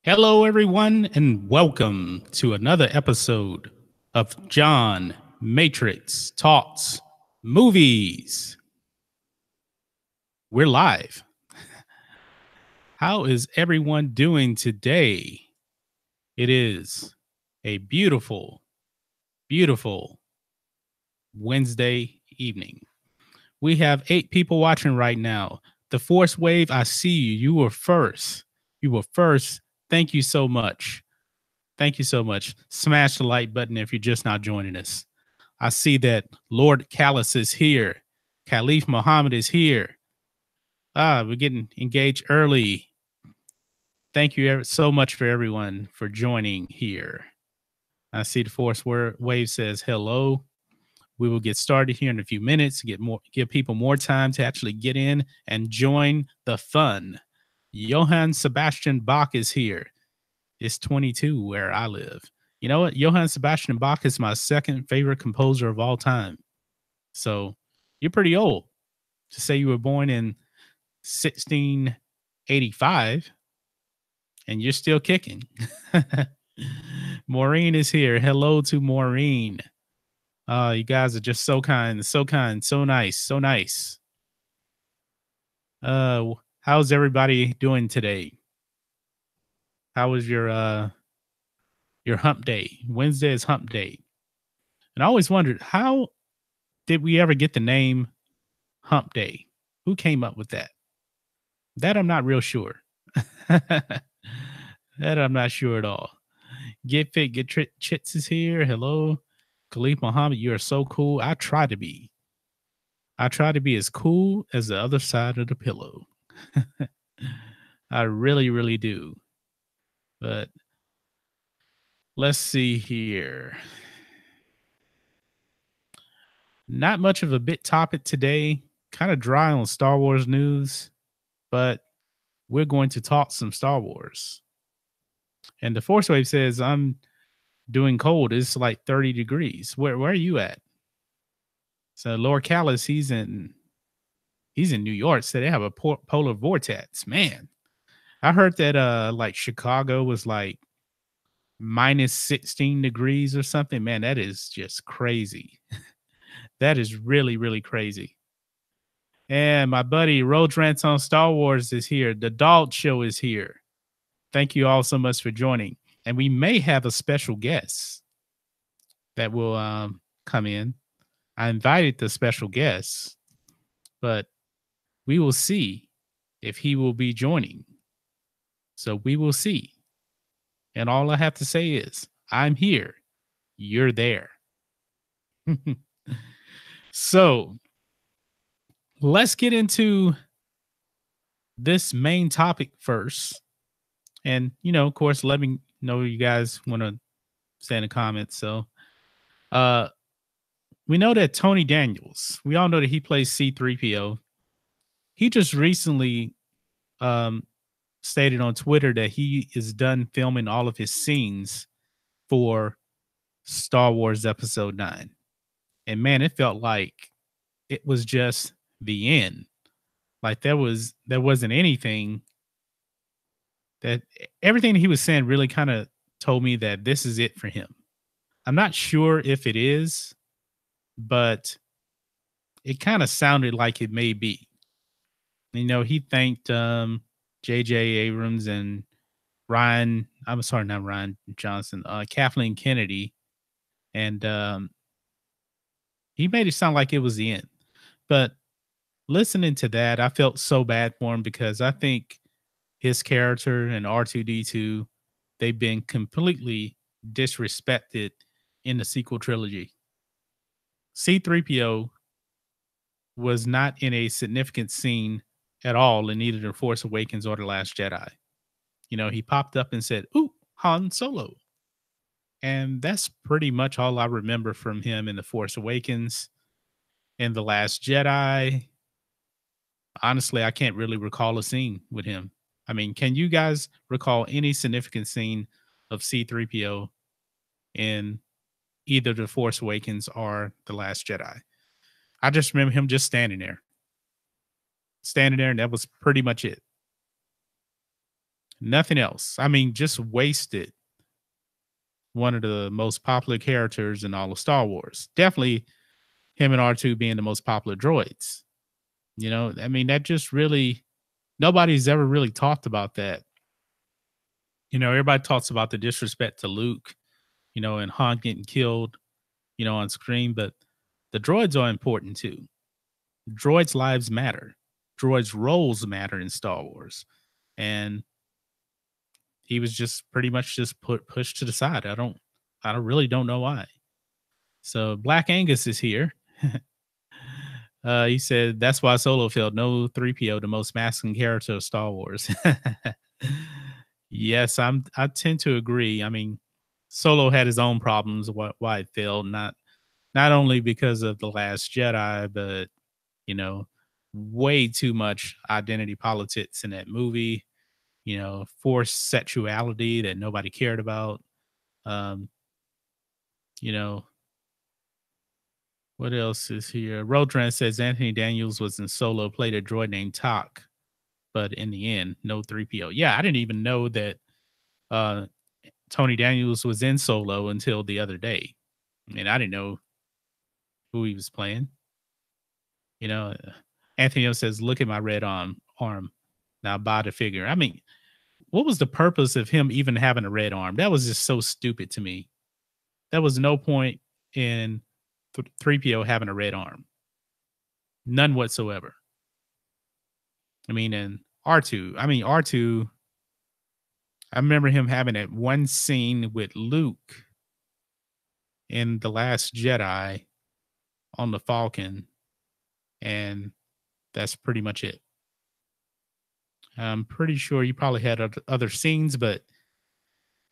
Hello, everyone, and welcome to another episode of John Matrixx Talks Movies. We're live. How is everyone doing today? It is a beautiful, beautiful Wednesday evening. We have 8 people watching right now. The Force Wave, I see you. You were first. You were first. Thank you so much. Thank you so much. Smash the like button if you're just not joining us. I see that Lord Callus is here. Caliph Muhammad is here. We're getting engaged early. Thank you so much for everyone for joining here. I see the Force Wave says hello. We will get started here in a few minutes to give people more time to actually get in and join the fun. Johann Sebastian Bach is here. It's 22 where I live. You know what? Johann Sebastian Bach is my second favorite composer of all time. So you're pretty old to say you were born in 1685 and you're still kicking. Maureen is here. Hello to Maureen. You guys are just so kind, so kind, so nice, so nice. How's everybody doing today? How was your hump day? Wednesday is hump day. And I always wondered, how did we ever get the name Hump Day? Who came up with that? That I'm not real sure. That I'm not sure at all. Get Fit, Chits is here. Hello. Khalif Muhammad, you are so cool. I try to be. I try to be as cool as the other side of the pillow. I really, really do. But let's see here. Not much of a bit topic today. Kind of dry on Star Wars news, but we're going to talk some Star Wars. And the Force Wave says, I'm doing cold. It's like 30 degrees. Where are you at? So Lord Callus, he's in New York. So they have a polar vortex. Man, I heard that like Chicago was like minus 16 degrees or something. Man, that is just crazy. That is really, really crazy. And my buddy Road Rants on Star Wars is here. The Dog Show is here. Thank you all so much for joining. And we may have a special guest that will come in. I invited the special guest, but we will see if he will be joining. So we will see. And all I have to say is, I'm here. You're there. So let's get into this main topic first. And, of course, let me know you guys want to say in the comments. So we know that Tony Daniels, we all know that he plays C3PO. He just recently stated on Twitter that he is done filming all of his scenes for Star Wars Episode 9. And man, it felt like it was just the end. Like there wasn't anything that everything he was saying really kind of told me that this is it for him. I'm not sure if it is, but it kind of sounded like it may be. He thanked J.J. Abrams and not Ryan Johnson, Kathleen Kennedy. And he made it sound like it was the end. But listening to that, I felt so bad for him because I think his character and R2D2, they've been completely disrespected in the sequel trilogy. C3PO was not in a significant scene at all in either The Force Awakens or The Last Jedi. He popped up and said, "Ooh, Han Solo." And that's pretty much all I remember from him in The Force Awakens. In The Last Jedi, honestly, I can't really recall a scene with him. I mean, can you guys recall any significant scene of C3PO in either The Force Awakens or The Last Jedi? I just remember him just standing there, and that was pretty much it. Nothing else. I mean, just wasted one of the most popular characters in all of Star Wars. Definitely him and R2 being the most popular droids. I mean, that just really nobody's ever really talked about that. Everybody talks about the disrespect to Luke, and Han getting killed, on screen, but the droids are important too. Droids' lives matter. Droids' roles matter in Star Wars. And he was just pretty much just pushed to the side. I don't really don't know why. So Black Angus is here. He said that's why Solo failed. No 3PO, the most masculine character of Star Wars. Yes, I tend to agree. I mean, Solo had his own problems why it failed, not only because of The Last Jedi, but you know, way too much identity politics in that movie, forced sexuality that nobody cared about. Um, you know, what else is here? Rodran says Anthony Daniels was in Solo, played a droid named Talk, but in the end, no 3PO. Yeah, I didn't even know that uh, Tony Daniels was in Solo until the other day. I mean, I didn't know who he was playing. You know, Anthony says, "Look at my red arm. Now buy the figure." I mean, what was the purpose of him even having a red arm? That was just so stupid to me. There was no point in 3PO having a red arm. None whatsoever. I mean, and R2. I mean, R2, I remember him having that one scene with Luke in The Last Jedi on the Falcon, and that's pretty much it. I'm pretty sure you probably had other scenes, but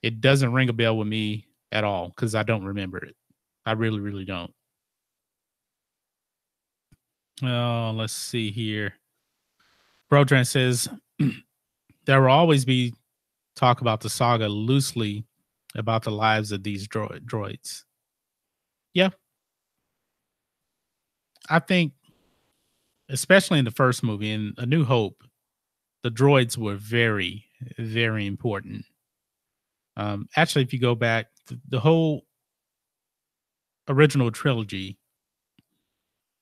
it doesn't ring a bell with me at all because I don't remember it. I really, really don't. Oh, let's see here. Brodran says there will always be talk about the saga loosely about the lives of these droids. Yeah, I think, especially in the first movie, in A New Hope, the droids were very, very important. Actually, if you go back, the whole original trilogy,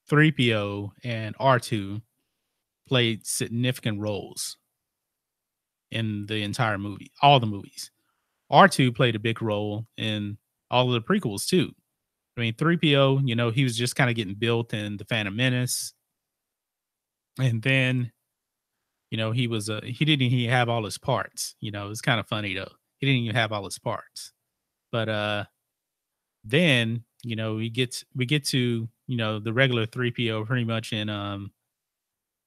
3PO and R2 played significant roles in the entire movie, all the movies. R2 played a big role in all of the prequels too. I mean, 3PO, he was just kind of getting built in The Phantom Menace. And then, he didn't even have all his parts. It's kind of funny though. He didn't even have all his parts. But then, we get to, the regular 3PO pretty much in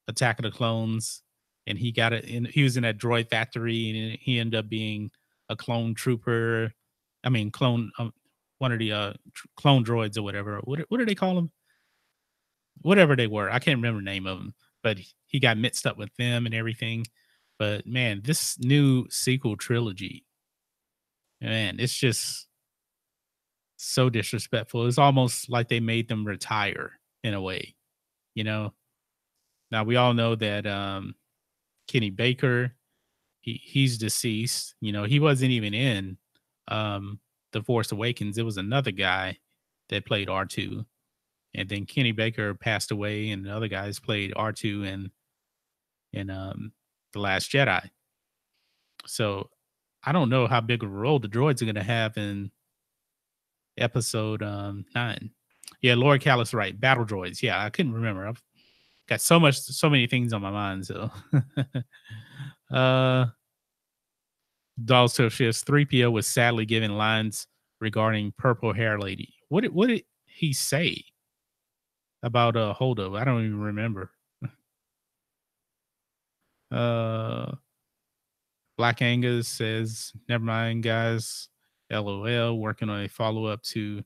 Attack of the Clones, and he got it in. He was in that droid factory, and he ended up being a clone trooper. I mean, one of the clone droids or whatever. What do they call them? Whatever they were, I can't remember the name of them. But he got mixed up with them and everything. But man, this new sequel trilogy, man, it's just so disrespectful. It's almost like they made them retire in a way, you know. Now we all know that Kenny Baker, he's deceased. He wasn't even in The Force Awakens. It was another guy that played R2. And then Kenny Baker passed away, and the other guys played R2 in The Last Jedi. So I don't know how big of a role the droids are gonna have in episode 9. Yeah, Laura Callis right. Battle droids. Yeah, I couldn't remember. I've got so many things on my mind. So uh also says 3PO was sadly given lines regarding purple hair lady. What did he say about Holdo? I don't even remember. Uh Black Angus says, never mind, guys. LOL, working on a follow up to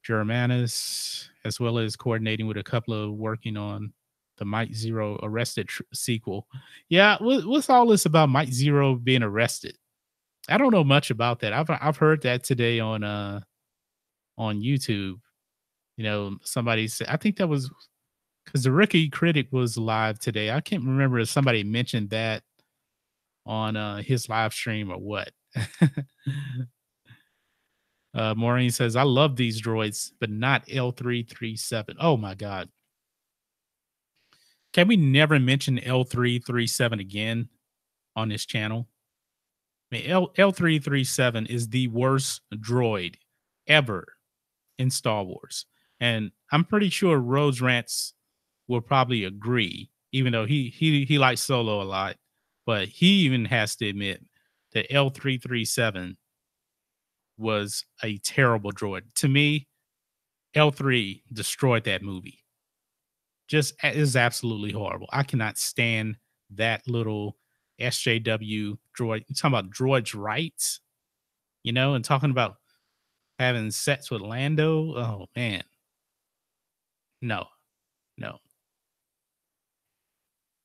Germanus, as well as coordinating with a couple of working on the Mike Zero Arrested sequel. Yeah, what's all this about Mike Zero being arrested? I don't know much about that. I've heard that today on YouTube. Somebody said, I think that was because the Rookie Critic was live today. I can't remember if somebody mentioned that on his live stream or what. Maureen says, I love these droids, but not L337. Oh my God. Can we never mention L337 again on this channel? I mean, L337 is the worst droid ever in Star Wars. And I'm pretty sure Rose Rants will probably agree, even though he likes Solo a lot. But he even has to admit that L337 was a terrible droid. To me, L3 destroyed that movie. Just is absolutely horrible. I cannot stand that little SJW droid. You're talking about droids' rights, and talking about having sex with Lando. Oh man, no, no.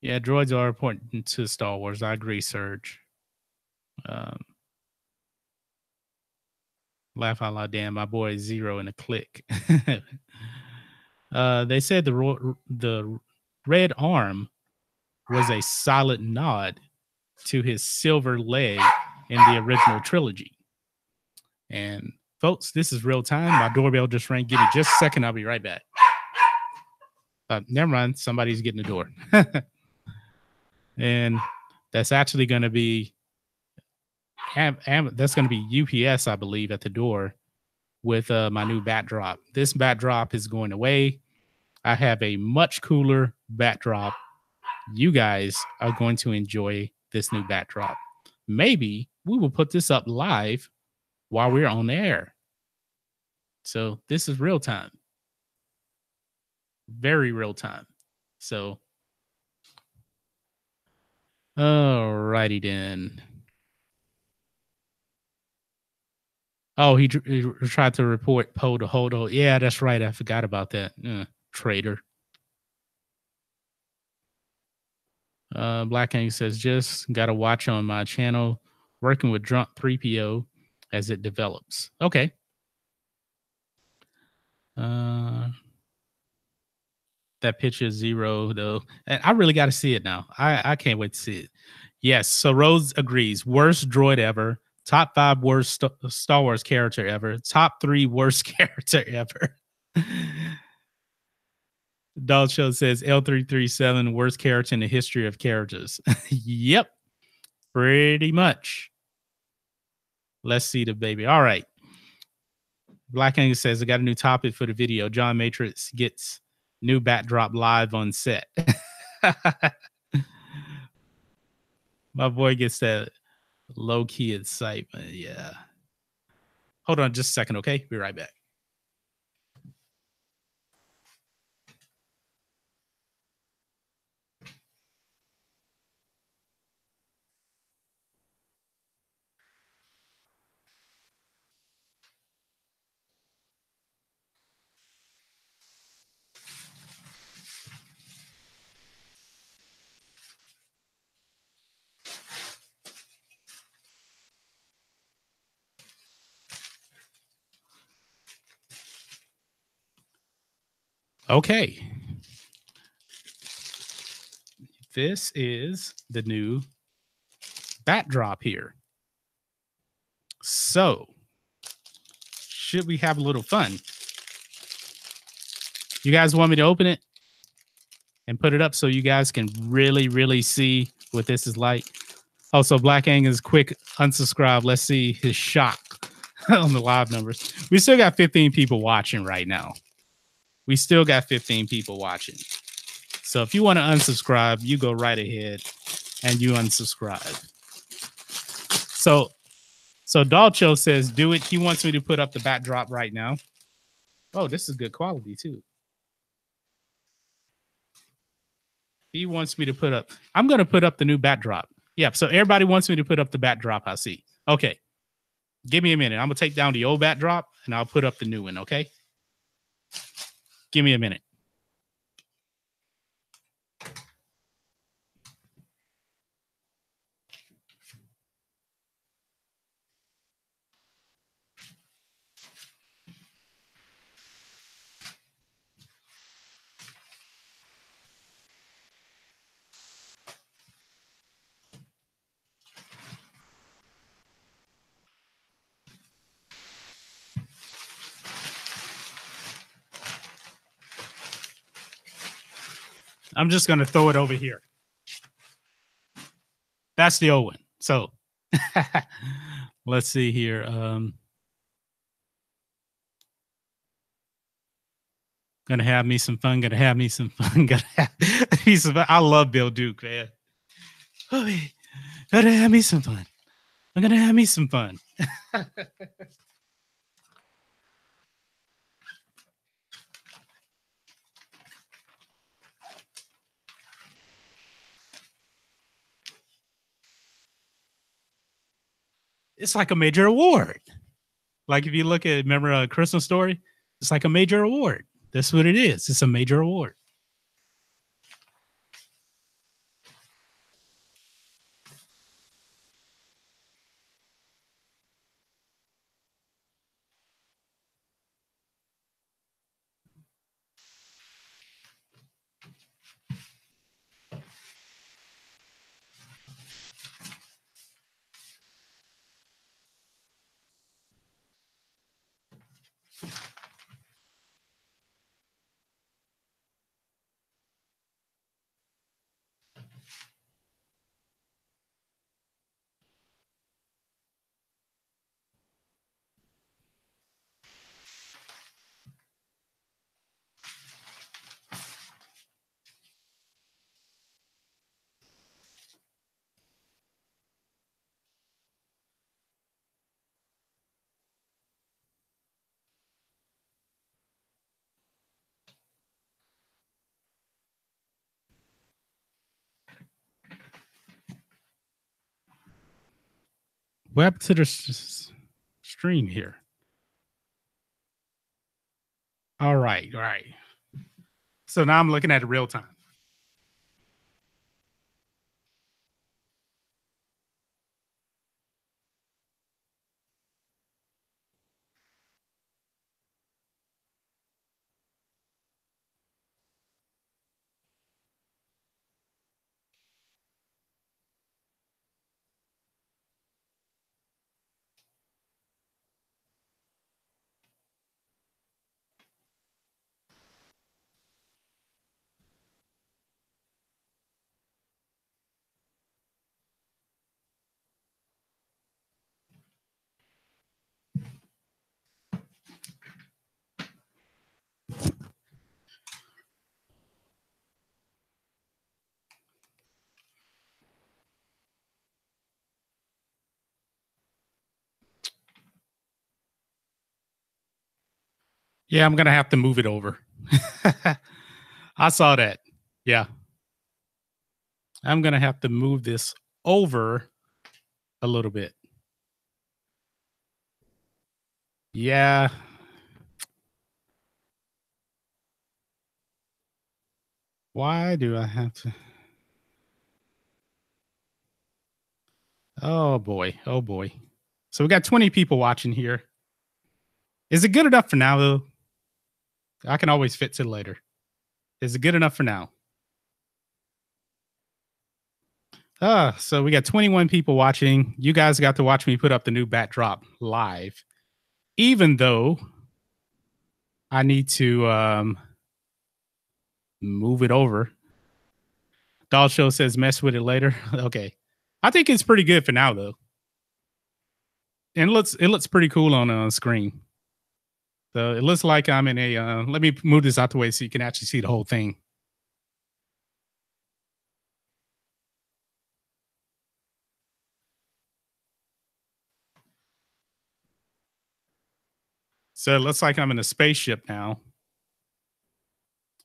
Yeah, droids are important to Star Wars. I agree, Serge. Um, laugh out loud, damn, my boy is Zero in a click. They said the red arm was a solid nod to his silver leg in the original trilogy. And folks, this is real time. My doorbell just rang. Give me just a second. I'll be right back. Never mind. Somebody's getting the door. And that's actually going to be that's going to be UPS, I believe, at the door with my new backdrop. This backdrop is going away. I have a much cooler backdrop. You guys are going to enjoy this new backdrop. Maybe we will put this up live while we're on the air. So this is real time. Very real time. So, all righty then. Oh, he tried to report Poe to Holdo. Yeah, that's right. I forgot about that. Traitor. Black King says, just got to watch on my channel, working with Drunk 3PO as it develops. Okay. That picture is Zero, though. And I really got to see it now. I can't wait to see it. Yes. So Rose agrees. Worst droid ever. Top 5 worst Star Wars character ever. Top 3 worst character ever. Dog Show says L337 worst character in the history of characters. Yep. Pretty much. Let's see the baby. All right. Black Angus says, I got a new topic for the video. John Matrixx gets new backdrop live on set. My boy gets that low-key excitement. Yeah. Hold on just a second, okay? Be right back. Okay. This is the new backdrop here. So, should we have a little fun? You guys want me to open it and put it up so you guys can really, really see what this is like? Also, Black Angus, quick unsubscribe. Let's see his shock on the live numbers. We still got 15 people watching right now. We still got 15 people watching. So if you want to unsubscribe, you go right ahead and you unsubscribe. So Dalcho says, do it. He wants me to put up the backdrop right now. Oh, this is good quality too. He wants me to put up. I'm going to put up the new backdrop. Yeah. So everybody wants me to put up the backdrop. I see. Okay. Give me a minute. I'm going to take down the old backdrop and I'll put up the new one. Okay. Give me a minute. I'm just going to throw it over here. That's the old one. So let's see here. Gonna have me some fun. Gonna have me some fun. Gonna have me some fun. I love Bill Duke, man. Oh, gonna have me some fun. I'm gonna have me some fun. It's like a major award. Like if you look at, remember A Christmas Story? It's like a major award. That's what it is. It's a major award. What happened to the stream here? All right. All right. So now I'm looking at it real time. Yeah, I'm gonna have to move it over. I saw that. Yeah. I'm gonna have to move this over a little bit. Yeah. Why do I have to? Oh boy. Oh boy. So we got 20 people watching here. Is it good enough for now though? I can always fix it later. Is it good enough for now? So we got 21 people watching. You guys got to watch me put up the new backdrop live. Even though I need to move it over. Doll Show says mess with it later. Okay. I think it's pretty good for now though. And it looks pretty cool on a screen. So it looks like I'm in a let me move this out the way so you can actually see the whole thing. So it looks like I'm in a spaceship now.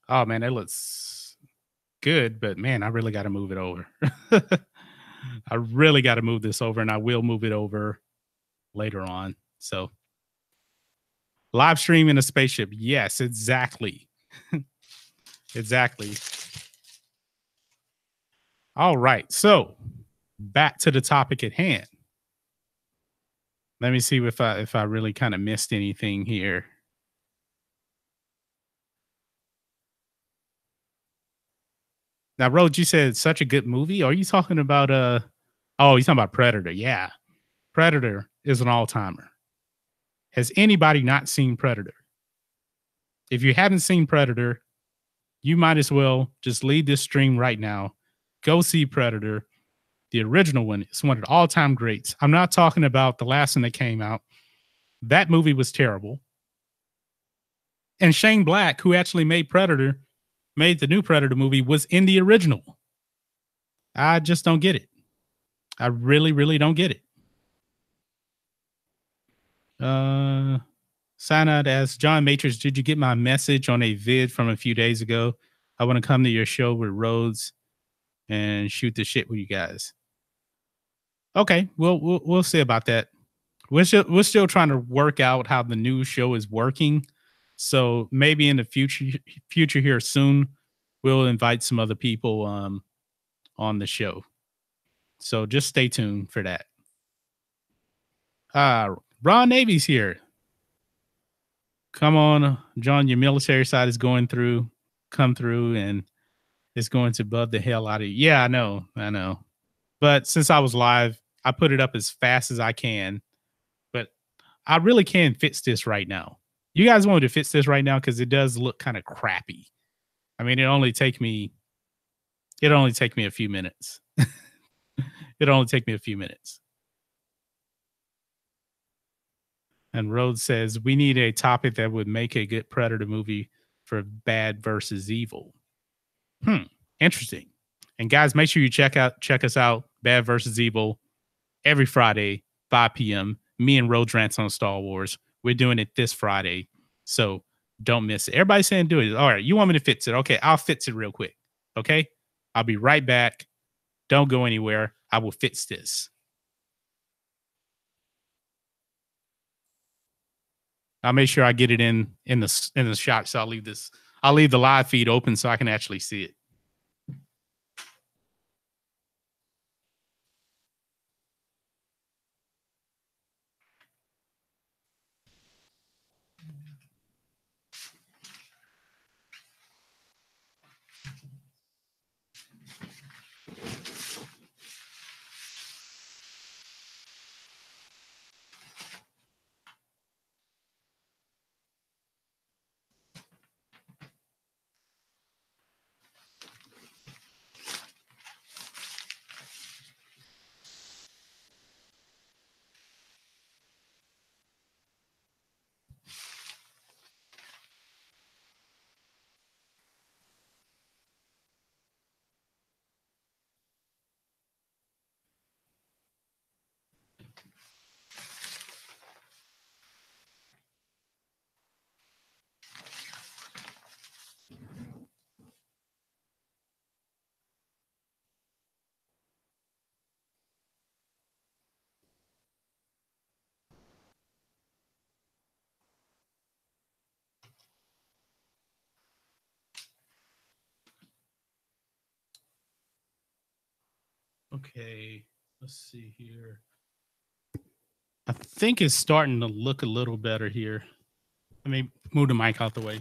Oh man, that looks good, but man, I really got to move it over. I really got to move this over, and I will move it over later on. So live stream in a spaceship. Yes, exactly. Exactly. All right. So back to the topic at hand. Let me see if I really kind of missed anything here. Now, Rhodes, you said it's such a good movie. Are you talking about oh, you're talking about Predator. Yeah. Predator is an all-timer. Has anybody not seen Predator? If you haven't seen Predator, you might as well just leave this stream right now. Go see Predator. The original one is one of the all-time greats. I'm not talking about the last one that came out. That movie was terrible. And Shane Black, who actually made Predator, made the new Predator movie, was in the original. I just don't get it. I really, really don't get it. Sign out as John Matrixx. Did you get my message on a vid from a few days ago? I want to come to your show with Rhodes and shoot the shit with you guys. Okay, we'll see about that. We're still trying to work out how the new show is working. So maybe in the future here soon, we'll invite some other people on the show. So just stay tuned for that. Ron Navy's here. Come on, John, your military side is come through and it's going to bug the hell out of you. Yeah, I know. But since I was live, I put it up as fast as I can. But I really can fix this right now. You guys want me to fix this right now? Because it does look kind of crappy. I mean, it'd only take me a few minutes. It'll only take me a few minutes. And Rhodes says, we need a topic that would make a good Predator movie for bad versus evil. Interesting. And guys, make sure you check us out, Bad versus Evil, every Friday, 5 p.m. Me and Rhodes rants on Star Wars. We're doing it this Friday. So don't miss it. Everybody's saying do it. All right, you want me to fix it? Okay, I'll fix it real quick. Okay? I'll be right back. Don't go anywhere. I will fix this. I'll make sure I get it in the shot. So I'll leave the live feed open so I can actually see it. Okay, let's see here. I think it's starting to look a little better here. Let me move the mic out the way.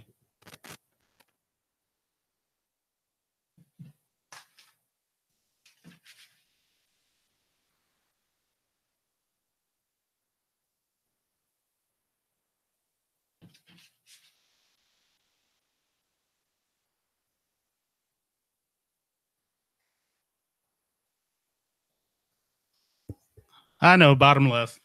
I know, bottom left.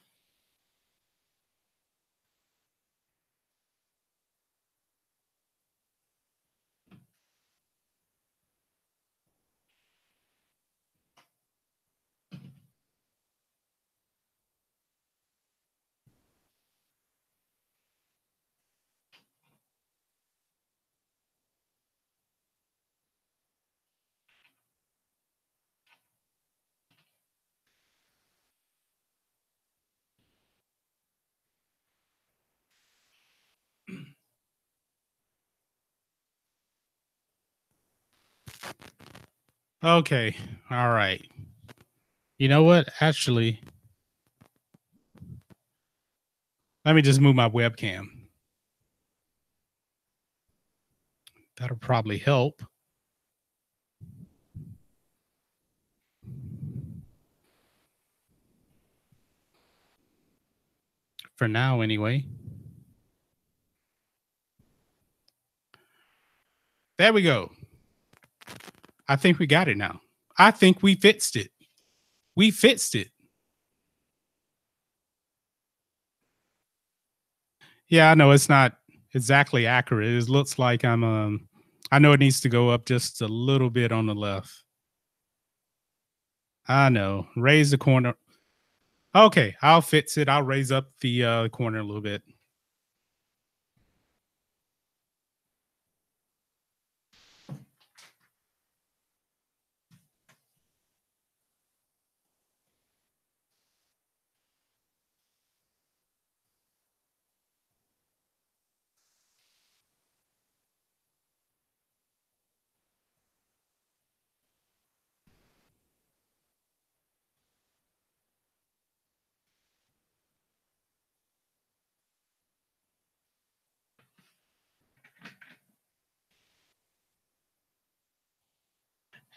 Okay, all right. You know what? Actually, let me just move my webcam. That'll probably help. For now, anyway. There we go. I think we got it now. I think we fixed it. We fixed it. Yeah, I know it's not exactly accurate. It looks like I know it needs to go up just a little bit on the left. I know. Raise the corner. Okay, I'll fix it. I'll raise up the corner a little bit.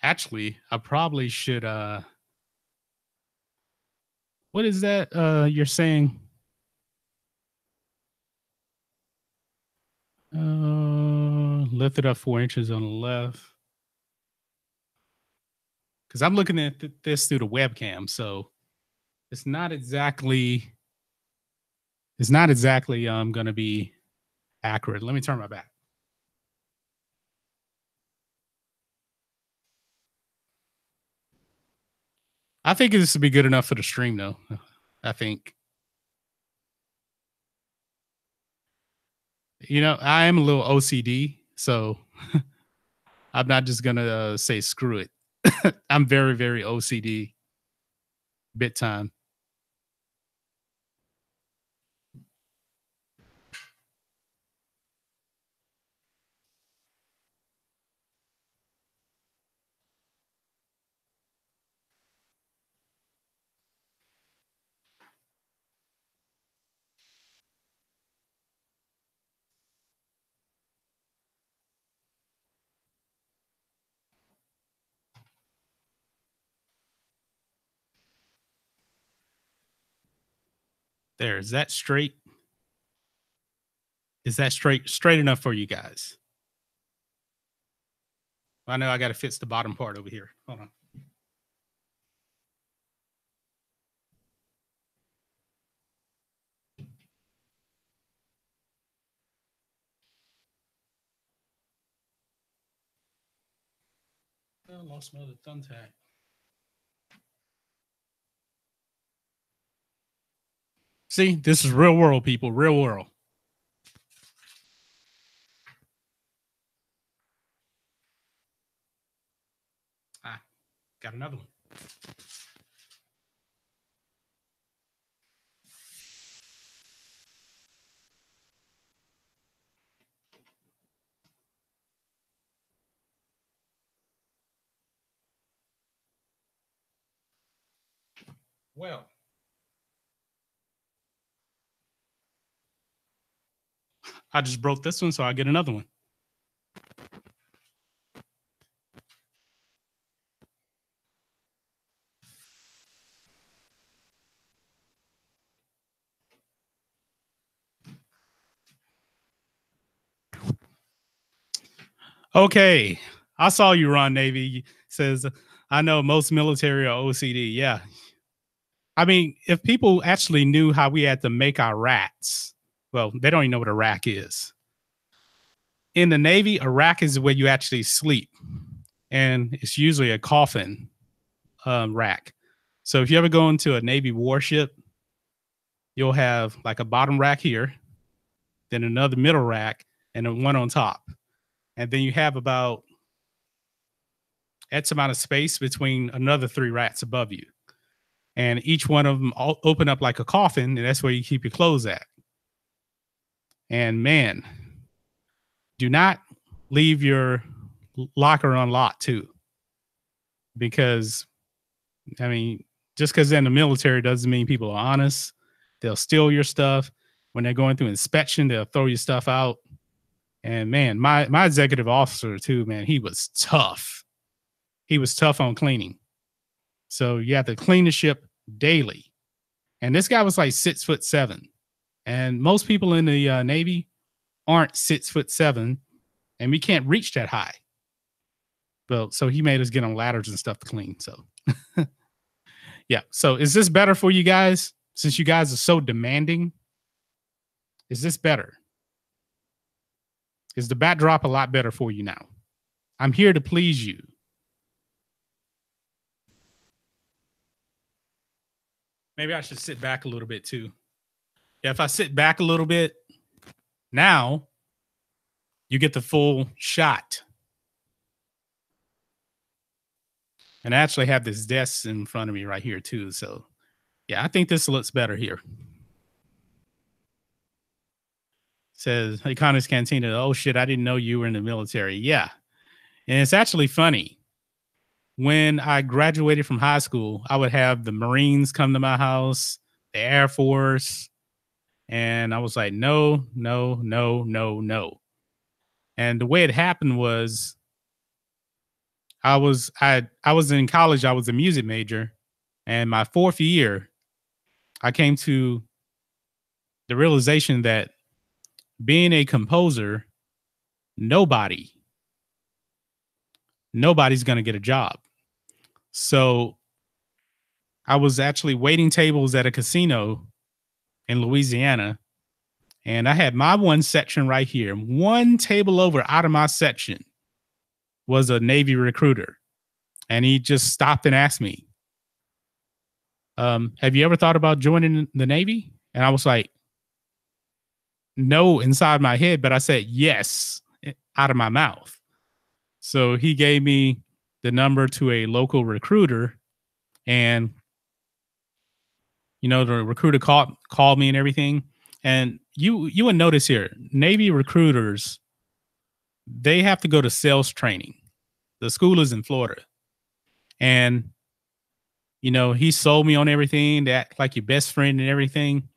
Actually, I probably should what is that you're saying? Lift it up 4 inches on the left. Because I'm looking at this through the webcam, so it's not exactly gonna be accurate. Let me turn my back. I think this would be good enough for the stream though. I think. I am a little OCD, so I'm not just gonna say screw it. I'm very, very OCD, bit time. There, is that straight? Is that straight enough for you guys? I know I got to fix the bottom part over here. Hold on. I lost my other thumbtack. See, this is real world, people. Real world. Got another one. Well, I just broke this one, so I get another one. Okay. I saw you, Ron Navy. Says, I know most military are OCD. Yeah. I mean, if people actually knew how we had to make our racks, well, they don't even know what a rack is. In the Navy, a rack is where you actually sleep, and it's usually a coffin rack. So if you ever go into a Navy warship, you'll have like a bottom rack here, then another middle rack, and then one on top. And then you have about X amount of space between another 3 racks above you. And each one of them open up like a coffin, and that's where you keep your clothes at. And man, do not leave your locker unlocked too. Because, I mean, just because they're in the military doesn't mean people are honest. They'll steal your stuff. When they're going through inspection, they'll throw your stuff out. And man, my executive officer too, man, he was tough. He was tough on cleaning. So you have to clean the ship daily. And this guy was like 6'7". And most people in the Navy aren't 6'7". and we can't reach that high. Well, so he made us get on ladders and stuff to clean. So yeah. So is this better for you guys? Since you guys are so demanding, is this better? Is the backdrop a lot better for you now? I'm here to please you. Maybe I should sit back a little bit too. Yeah, if I sit back a little bit, now you get the full shot. And I actually have this desk in front of me right here too. So yeah, I think this looks better here. Says, hey, Connor's Cantina. Oh shit, I didn't know you were in the military. Yeah. And it's actually funny. When I graduated from high school, I would have the Marines come to my house, the Air Force, and I was like, no, no, no, no, no. And the way it happened was I was in college, I was a music major, and my fourth year, I came to the realization that being a composer, nobody's going to get a job. So I was actually waiting tables at a casino in Louisiana, and I had my one section right here. One table over out of my section was a Navy recruiter, and he just stopped and asked me, have you ever thought about joining the Navy? And I was like, no, inside my head, but I said yes out of my mouth. So he gave me the number to a local recruiter, and you know, the recruiter called me and everything. And you would notice here, Navy recruiters, they have to go to sales training. The school is in Florida. And, you know, he sold me on everything, to act like your best friend and everything.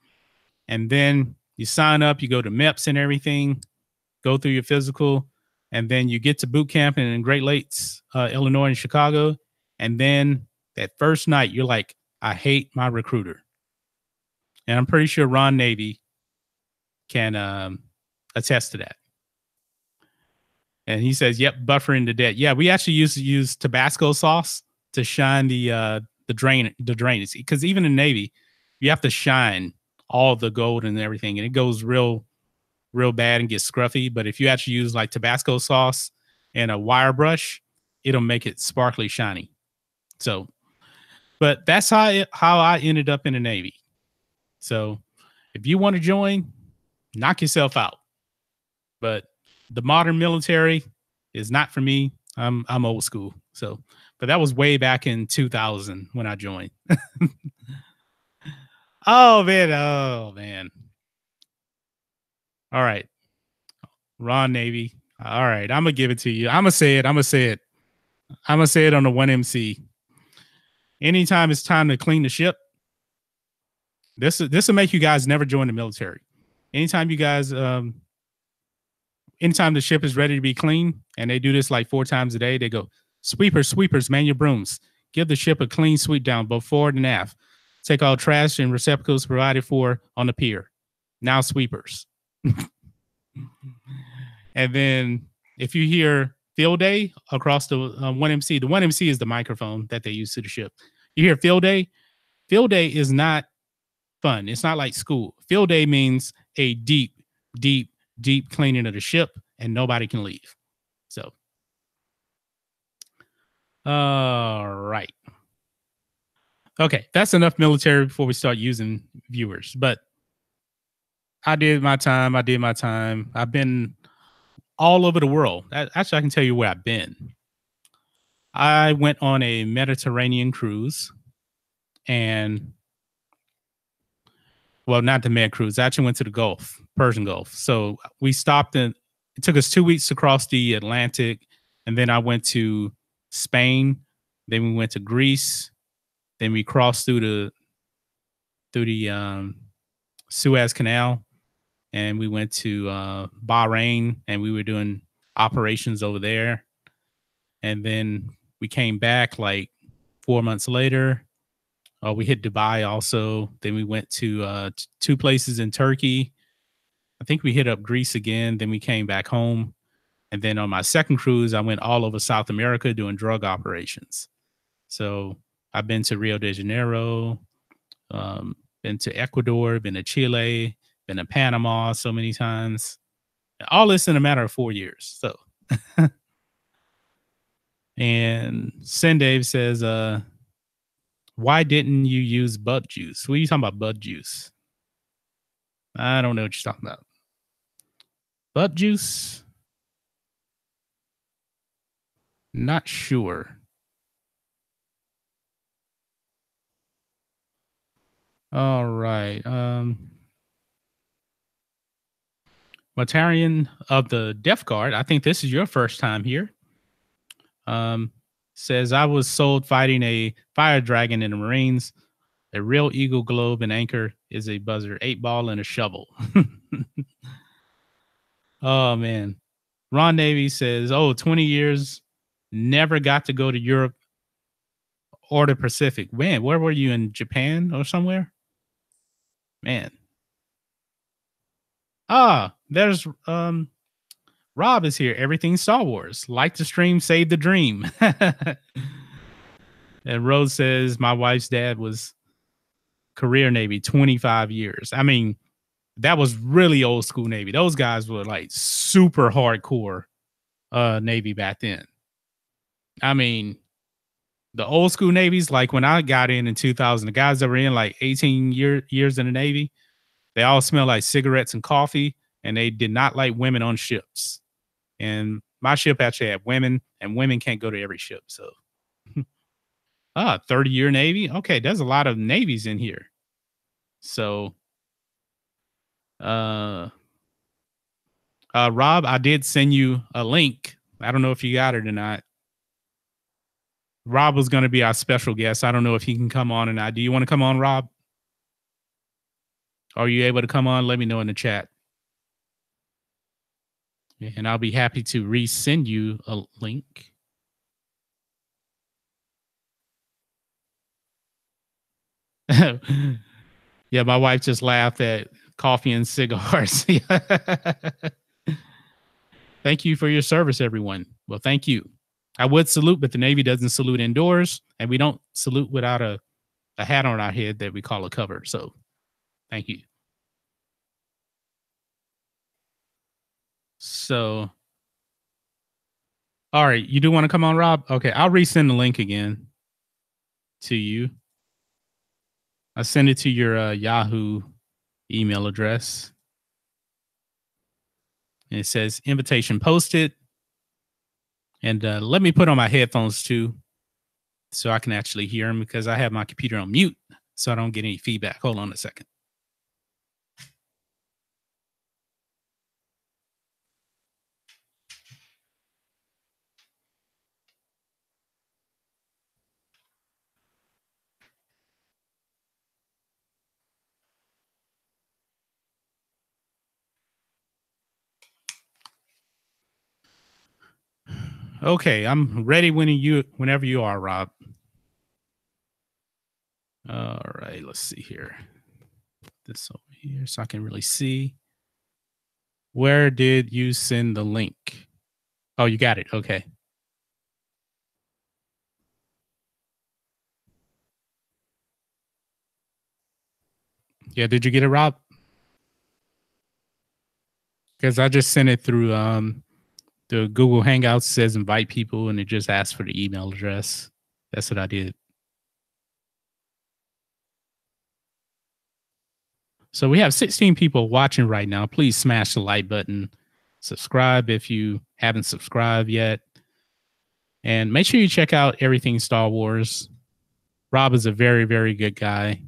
And then you sign up, you go to MEPS and everything, go through your physical, and then you get to boot camp in Great Lakes, Illinois and Chicago. And then that first night, you're like, I hate my recruiter. And I'm pretty sure Ron Navy can attest to that. And he says, yep, buffering to death. Yeah, we actually used to use Tabasco sauce to shine the drainage. Because even in Navy, you have to shine all the gold and everything. And it goes real bad and gets scruffy. But if you actually use like Tabasco sauce and a wire brush, it'll make it sparkly shiny. So, but that's how I ended up in the Navy. So if you want to join, knock yourself out. But the modern military is not for me. I'm old school. So, but that was way back in 2000 when I joined. Oh man. All right. Ron Navy. All right. I'm gonna give it to you. I'm gonna say it on the 1MC. Anytime it's time to clean the ship, this will make you guys never join the military. Anytime you guys, anytime the ship is ready to be clean, and they do this like 4 times a day, they go, sweepers, man your brooms. Give the ship a clean sweep down, both forward and aft. Take all trash and receptacles provided for on the pier. Now sweepers. And then if you hear field day across the 1MC, the 1MC is the microphone that they use to the ship. You hear field day. Field day is not fun. It's not like school. Field day means a deep cleaning of the ship, and nobody can leave. So, all right. Okay, that's enough military before we start using viewers. But I did my time. I've been all over the world. Actually, I can tell you where I've been. I went on a Mediterranean cruise, and well, not the Med cruise. I actually went to the Gulf, Persian Gulf. So we stopped it took us 2 weeks to cross the Atlantic, and then I went to Spain. Then we went to Greece. Then we crossed through the Suez Canal, and we went to Bahrain, and we were doing operations over there. And then we came back like 4 months later. We hit Dubai also. Then we went to 2 places in Turkey. I think we hit up Greece again. Then we came back home. And then on my second cruise, I went all over South America doing drug operations. So I've been to Rio de Janeiro, um, been to Ecuador, been to Chile, been to Panama so many times. All this in a matter of 4 years. So, and Sendave says, why didn't you use bud juice? What are you talking about, bud juice? I don't know what you're talking about. Bud juice? Not sure. All right. Matarian of the Death Guard. I think this is your first time here. Um, says I was sold fighting a fire dragon in the Marines. A real eagle globe and anchor is a buzzer, 8-ball and a shovel. Oh man. Ron Navy says, 20 years, never got to go to Europe or the Pacific. Man, where were you, in Japan or somewhere? Man. There's Rob is here. Everything Star Wars. Like the stream, save the dream. And Rose says, my wife's dad was career Navy 25 years. I mean, that was really old school Navy. Those guys were like super hardcore Navy back then. I mean, the old school Navies, like when I got in 2000, the guys that were in like 18 years in the Navy, they all smelled like cigarettes and coffee, and they did not like women on ships. And my ship actually had women, and women can't go to every ship. So, 30-year Navy. Okay, there's a lot of Navies in here. So, Rob, I did send you a link. I don't know if you got it or not. Rob was going to be our special guest. I don't know if he can come on or not. Do you want to come on, Rob? Are you able to come on? Let me know in the chat. And I'll be happy to resend you a link. Yeah, my wife just laughed at coffee and cigars. Thank you for your service, everyone. Well, thank you. I would salute, but the Navy doesn't salute indoors, and we don't salute without a hat on our head that we call a cover. So thank you. So, all right, you do want to come on, Rob? Okay, I'll resend the link again to you. I send it to your Yahoo email address. And it says invitation posted. And let me put on my headphones too, so I can actually hear them, because I have my computer on mute so I don't get any feedback. Hold on a second. Okay, I'm ready whenever you are, Rob. All right, let's see here. This over here so I can really see. Where did you send the link? Oh, you got it. Okay. Yeah, did you get it, Rob? Because I just sent it through the Google Hangouts. Says invite people, and it just asks for the email address. That's what I did. So we have 16 people watching right now. Please smash the like button. Subscribe if you haven't subscribed yet. And make sure you check out Everything Star Wars. Rob is a very, very good guy.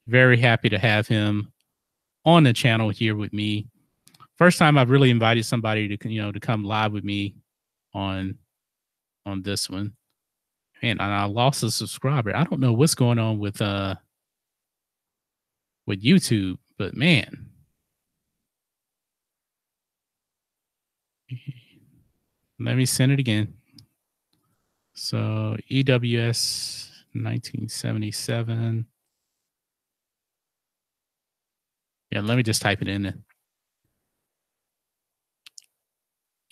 Very happy to have him on the channel here with me. First time I've really invited somebody to come live with me on this one. Man, and I lost a subscriber. I don't know what's going on with YouTube, but man. Let me send it again. So EWS 1977. Yeah, let me just type it in there.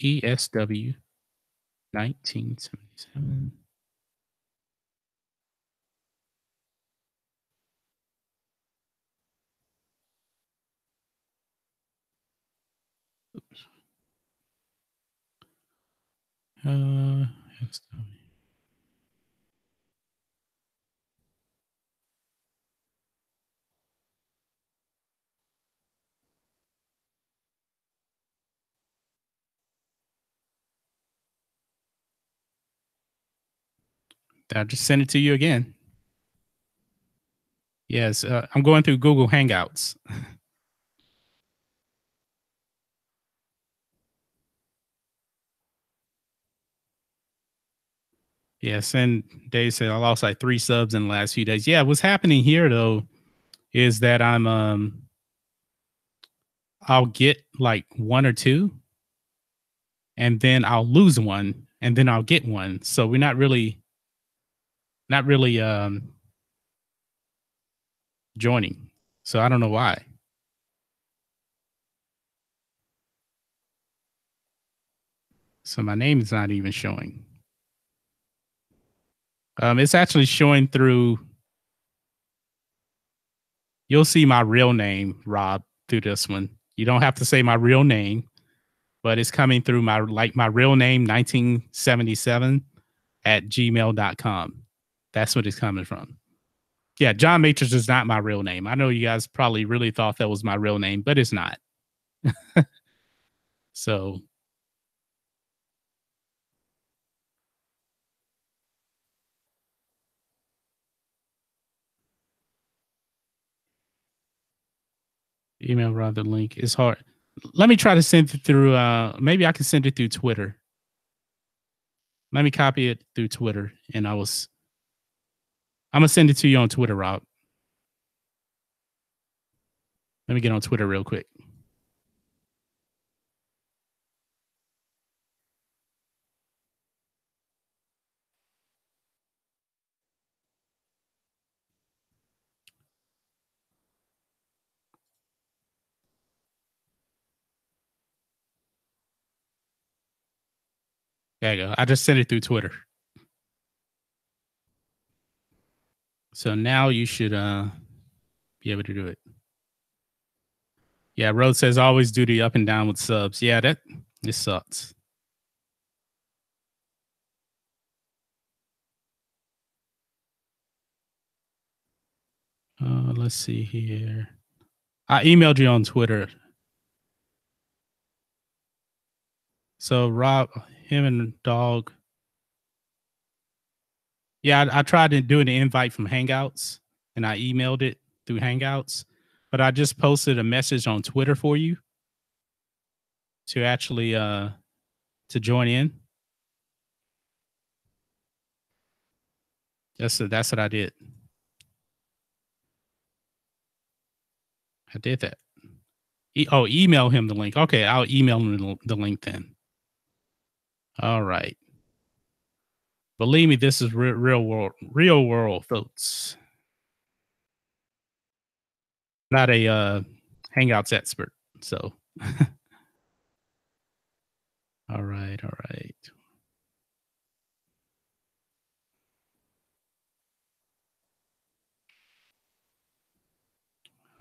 ESW 1977. Uh, I just sent it to you again. Yes, I'm going through Google Hangouts. Yes, and Dave said I lost like 3 subs in the last few days. Yeah, what's happening here though is that I'll get like 1 or 2, and then I'll lose one, and then I'll get one. So we're not really joining. So I don't know why. So my name is not even showing. It's actually showing through. You'll see my real name, Rob, through this one. You don't have to say my real name, but it's coming through my real name, 1977 at gmail.com. That's what it's coming from. Yeah, John Matrixx is not my real name. I know you guys probably really thought that was my real name, but it's not. So email rather link is hard. Let me try to send it through. Maybe I can send it through Twitter. Let me copy it through Twitter, and I'm gonna send it to you on Twitter, Rob. Let me get on Twitter real quick. There you go. I just sent it through Twitter. So now you should be able to do it. Yeah, Rose says always do the up and down with subs. Yeah, this sucks. Let's see here. I emailed you on Twitter. So Rob, him and Dog. Yeah, I tried to do an invite from Hangouts, and I emailed it through Hangouts, but I just posted a message on Twitter for you to actually to join in. That's what I did. I did that. Email him the link. Okay, I'll email him the link then. All right. Believe me, this is real world, folks. Not a Hangouts expert. So, all right, all right,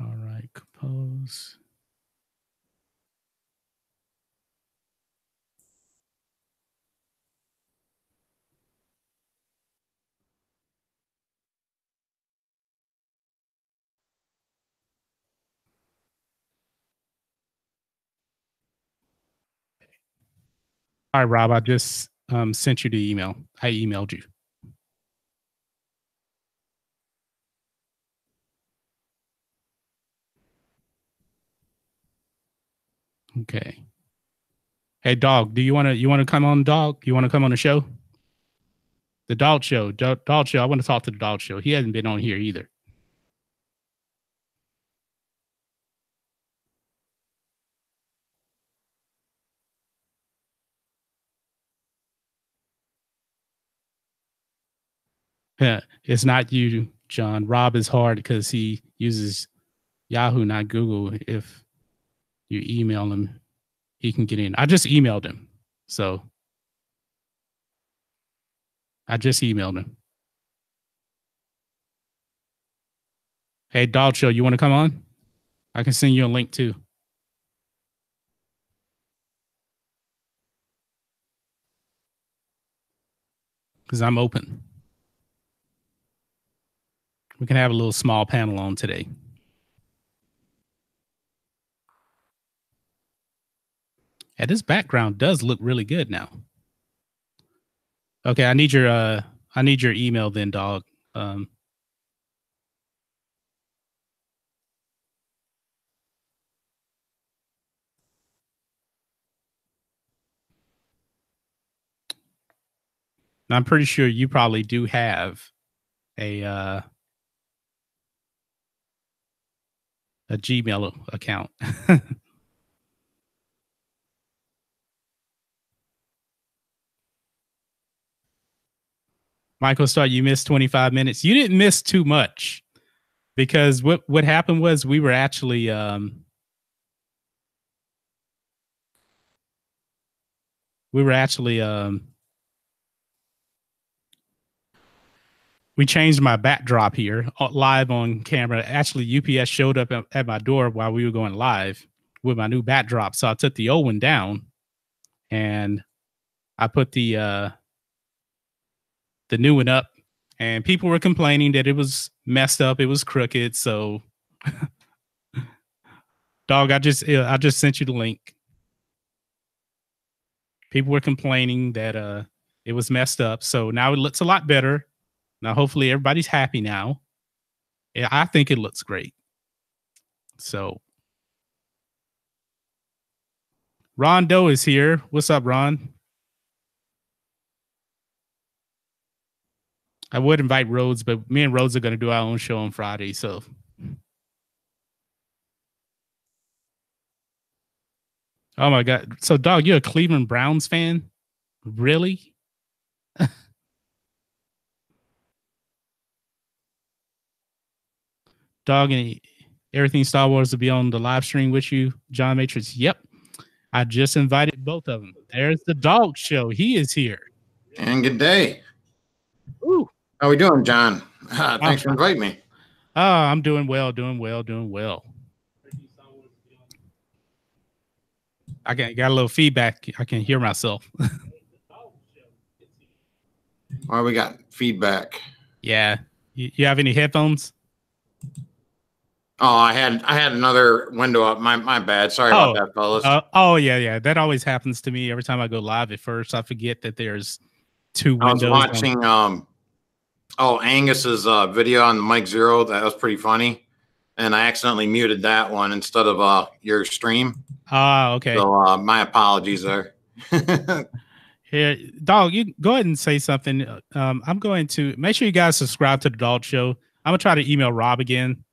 all right. Compose. All right, Rob. I just sent you the email. I emailed you. Okay. Hey, dog. Do you want to come on, dog? You want to come on the show? The dog show. Dog show. I want to talk to the dog show. He hasn't been on here either. Yeah, it's not you, John. Rob is hard because he uses Yahoo, not Google. If you email him, he can get in. I just emailed him. So I just emailed him. Hey, Dog Show, you want to come on? I can send you a link too. Because I'm open. We can have a little small panel on today. Yeah, this background does look really good now. Okay, I need your email then, dog. I'm pretty sure you probably do have a Gmail account. Michael Star, you missed 25 minutes. You didn't miss too much because what happened was we were actually we changed my backdrop here live on camera. Actually, UPS showed up at my door while we were going live with my new backdrop. So I took the old one down and I put the new one up, and people were complaining that it was messed up. It was crooked. So dog, I just sent you the link. People were complaining that it was messed up. So now it looks a lot better. Now, hopefully everybody's happy now. Yeah, I think it looks great. So Ron Doe is here. What's up, Ron? I would invite Rhodes, but me and Rhodes are going to do our own show on Friday. So oh my God. So dog, you're a Cleveland Browns fan? Really? Dog, and everything Star Wars will be on the live stream with you, John Matrixx. Yep. I just invited both of them. There's the Dog Show. He is here. And good day. Ooh. How we doing, John? Thanks for inviting me. Oh, I'm doing well. I got a little feedback. I can hear myself. Well, we got feedback. Yeah. You have any headphones? Oh, I had another window up. My bad. Sorry about that, fellas. Yeah. That always happens to me every time I go live. At first, I forget that there's two windows. I was watching Angus's video on the Mike Zero. That was pretty funny, and I accidentally muted that one instead of your stream. Okay. So my apologies there. Here, dog, you go ahead and say something. I'm going to make sure you guys subscribe to the Dog Show. I'm gonna try to email Rob again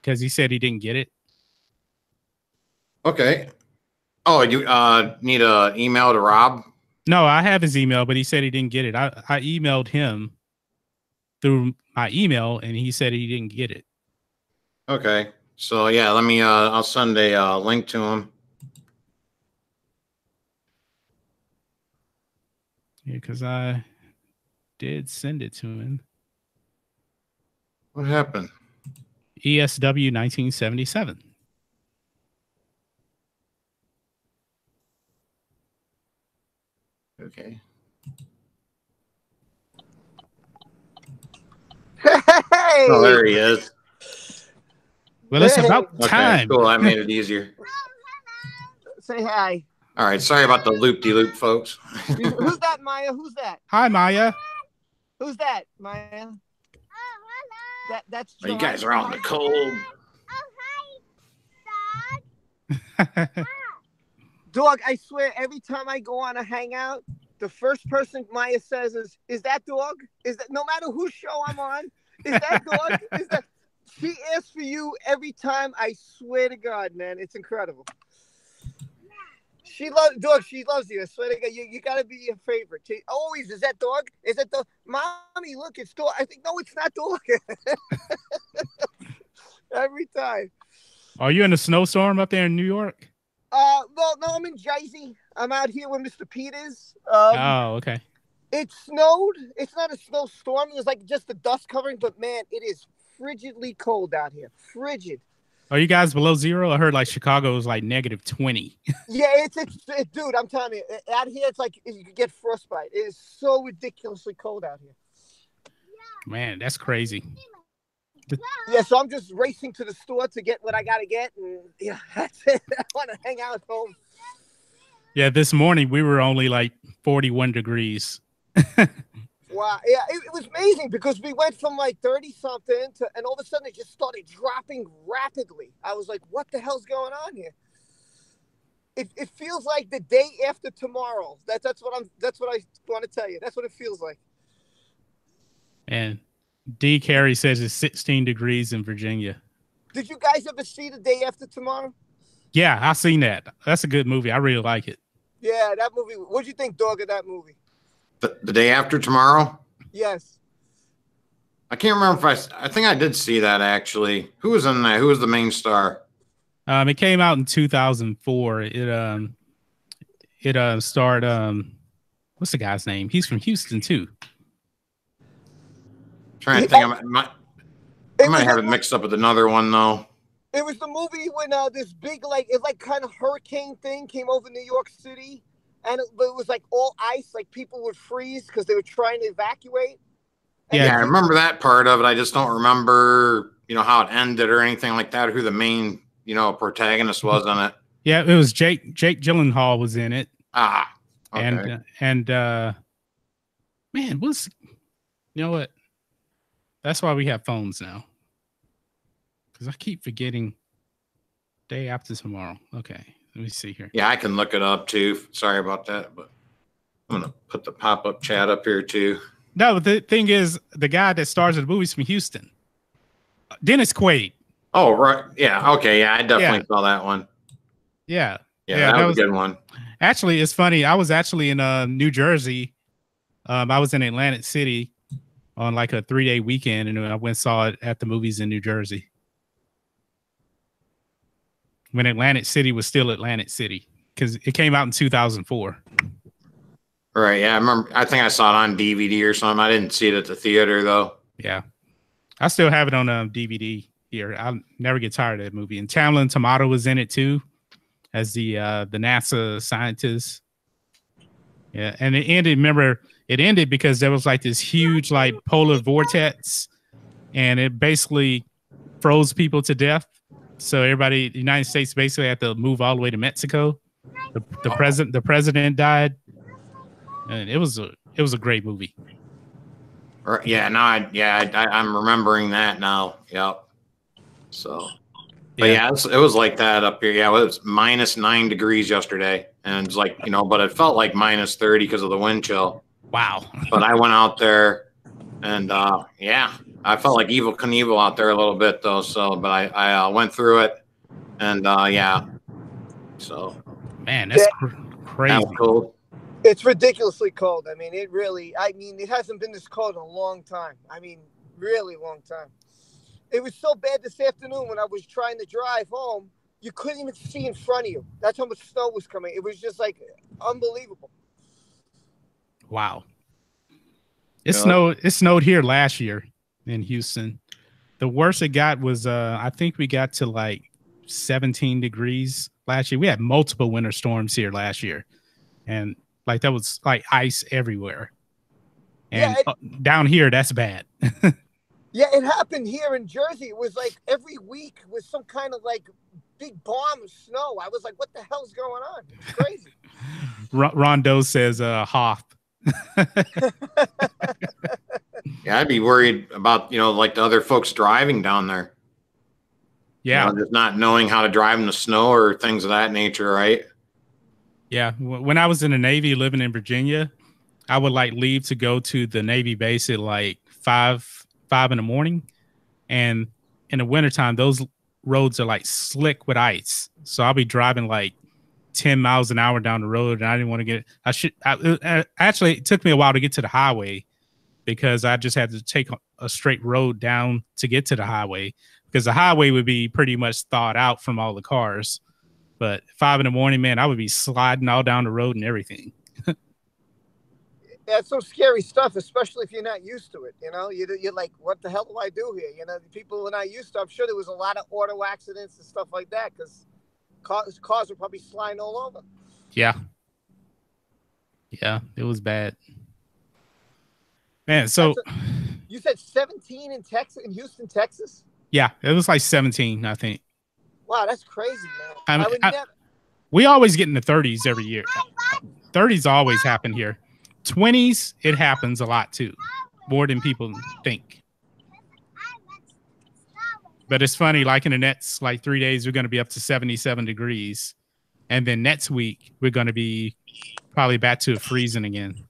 because he said he didn't get it. Okay. Oh, you need an email to Rob? No, I have his email, but he said he didn't get it. I emailed him through my email, and he said he didn't get it. Okay. So yeah, let me. I'll send a link to him. Yeah, because I did send it to him. What happened? ESW 1977. Okay. Hey! Oh, there he is. Well, it's about time. Okay, cool. I made it easier. Say hi. All right. Sorry about the loop-de-loop, folks. Who's that, Maya? Who's that? Hi, Maya. Who's that, Maya? That's John. You guys are out in the cold. Dog. Dog, I swear, every time I go on a hangout, the first person Maya says is that Dog? Is that, no matter whose show I'm on, is that Dog? Is that? She asks for you every time. I swear to God, man, it's incredible. She loves Dog. She loves you. I swear to God, you gotta be your favorite. She always is that Dog? Is that Dog? Mommy, look, it's Dog. I think no, it's not Dog. Every time. Are you in a snowstorm up there in New York? Well, no, I'm in Jersey. I'm out here with Mr. Peters. Oh, okay. It snowed. It's not a snowstorm. It was like just the dust covering, but man, it is frigidly cold out here. Frigid. Are you guys below zero? I heard like Chicago was like -20. Yeah, dude. I'm telling you, out here it's like you could get frostbite. It is so ridiculously cold out here. Man, that's crazy. Yeah, so I'm just racing to the store to get what I gotta get, and yeah, that's it. I want to hang out at home. Yeah, this morning we were only like 41 degrees. Wow, yeah, it was amazing because we went from like 30 something to, and all of a sudden it just started dropping rapidly. I was like, "What the hell's going on here?" It feels like the day after tomorrow. That's what I want to tell you. That's what it feels like. And D. Carey says it's 16 degrees in Virginia. Did you guys ever see The Day After Tomorrow? Yeah, I've seen that. That's a good movie. I really like it. Yeah, that movie. What'd you think, dog, of that movie? The Day After Tomorrow? Yes. I can't remember if I think I did see that actually. Who was in that? Who was the main star? It came out in 2004. It starred what's the guy's name? He's from Houston too. Trying to think, I might have it mixed up with another one though. It was the movie when this big like kind of hurricane thing came over New York City, and it was like all ice, like people would freeze because they were trying to evacuate. And yeah, I remember that part of it. I just don't remember, how it ended or anything like that, or who the main, protagonist was in it. Yeah, it was Jake Gyllenhaal was in it. Ah, okay. And man, you know what? That's why we have phones now. Because I keep forgetting Day After Tomorrow. Okay, let me see here. Yeah, I can look it up too. Sorry about that, but I'm going to put the pop-up chat up here too. No, but the thing is, the guy that stars in the movie's from Houston. Dennis Quaid. Oh, right. Yeah, okay. Yeah, I definitely saw that one. Yeah. Yeah, that was a good one. Actually, it's funny. I was actually in New Jersey. I was in Atlantic City on like a 3-day weekend, and I went and saw it at the movies in New Jersey. When Atlantic City was still Atlantic City, because it came out in 2004. Right. Yeah, I remember. I think I saw it on DVD or something. I didn't see it at the theater though. Yeah, I still have it on DVD here. I'll never get tired of that movie. And Tamlin Tomato was in it too, as the NASA scientist. Yeah, and it ended. Remember, it ended because there was like this huge like polar vortex, and it basically froze people to death. So everybody, the United States basically had to move all the way to Mexico. The president died, and it was a great movie. Yeah, I'm remembering that now. Yep. So, but yeah, it was like that up here. Yeah, it was -9 degrees yesterday, and it's like but it felt like -30 because of the wind chill. Wow. But I went out there, and I felt like Evel Knievel out there a little bit though. So, but I went through it, and so man, that's crazy. That was cold. It's ridiculously cold. I mean, it hasn't been this cold in a long time. I mean, really long time. It was so bad this afternoon when I was trying to drive home, you couldn't even see in front of you. That's how much snow was coming. It was just like unbelievable. Wow. It snowed here last year in Houston. The worst it got was I think we got to like 17 degrees last year. We had multiple winter storms here last year, and like that was like ice everywhere. And down here, that's bad. Yeah, it happened here in Jersey. It was like every week was some kind of like big bomb of snow. I was like, what the hell's going on? It's crazy. Rondo says Hoth. Yeah, I'd be worried about, like the other folks driving down there. Yeah. Just not knowing how to drive in the snow or things of that nature, right? Yeah. When I was in the Navy living in Virginia, I would like leave to go to the Navy base at like 5 in the morning. And in the wintertime, those roads are like slick with ice. So I'll be driving like 10 miles an hour down the road, and I didn't want to actually, it took me a while to get to the highway because I just had to take a straight road down to get to the highway, because the highway would be pretty much thawed out from all the cars. But 5 in the morning, man, I would be sliding all down the road and everything. That's some scary stuff, especially if you're not used to it. You know, you're like, what the hell do I do here? You know, the people are not used to. I'm sure there was a lot of auto accidents and stuff like that because cars were probably sliding all over. Yeah. Yeah, it was bad. Man, so you said 17 in Texas, in Houston, Texas? Yeah, it was like 17, I think. Wow, that's crazy, man. We always get in the 30s every year. 30s always happen here. 20s, it happens a lot too, more than people think. But it's funny, like in the next 3 days, we're going to be up to 77 degrees. And then next week, we're going to be probably back to freezing again.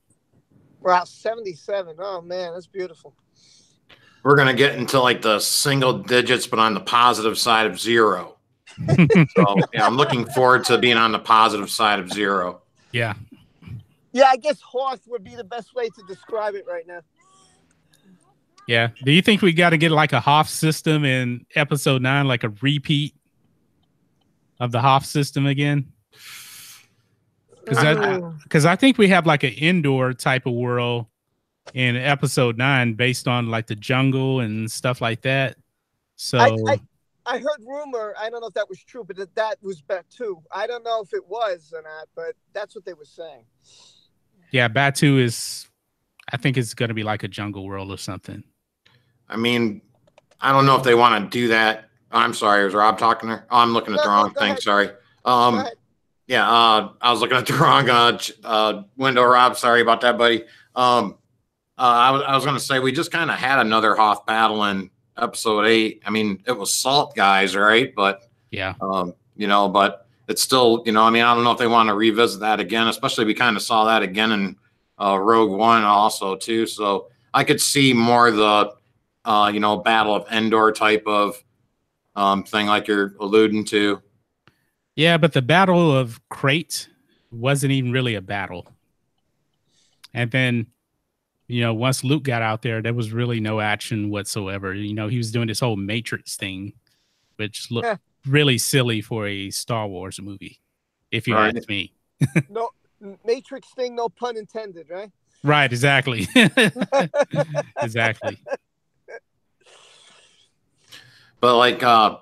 Wow, 77. Oh, man, that's beautiful. We're going to get into like the single digits, but on the positive side of 0. So yeah, I'm looking forward to being on the positive side of 0. Yeah. Yeah, I guess Hoth would be the best way to describe it right now. Yeah. Do you think we got to get like a Hoth system in episode 9, like a repeat of the Hoth system again? Because I think we have like an indoor type of world in episode 9 based on like the jungle and stuff like that. So I heard rumor, I don't know if that was true, but that was Batu. I don't know if it was or not, but that's what they were saying. Yeah, Batu is, I think it's going to be like a jungle world or something. I mean, I don't know if they want to do that. I'm sorry, is Rob talking there? Oh, I'm looking at the wrong thing. Sorry. Yeah, I was looking at the wrong window, Rob. Sorry about that, buddy. I was going to say we just kind of had another Hoth battle in episode 8. I mean, it was Salt guys, right? But yeah, but it's still, I mean, I don't know if they want to revisit that again. Especially we kind of saw that again in Rogue One also too. So I could see more the Battle of Endor type of thing like you're alluding to. Yeah, but the Battle of Crate wasn't even really a battle. And then, once Luke got out there was really no action whatsoever. He was doing this whole Matrixx thing, which looked really silly for a Star Wars movie, if you ask me. No, Matrixx thing, no pun intended, right? Right, exactly. Exactly. But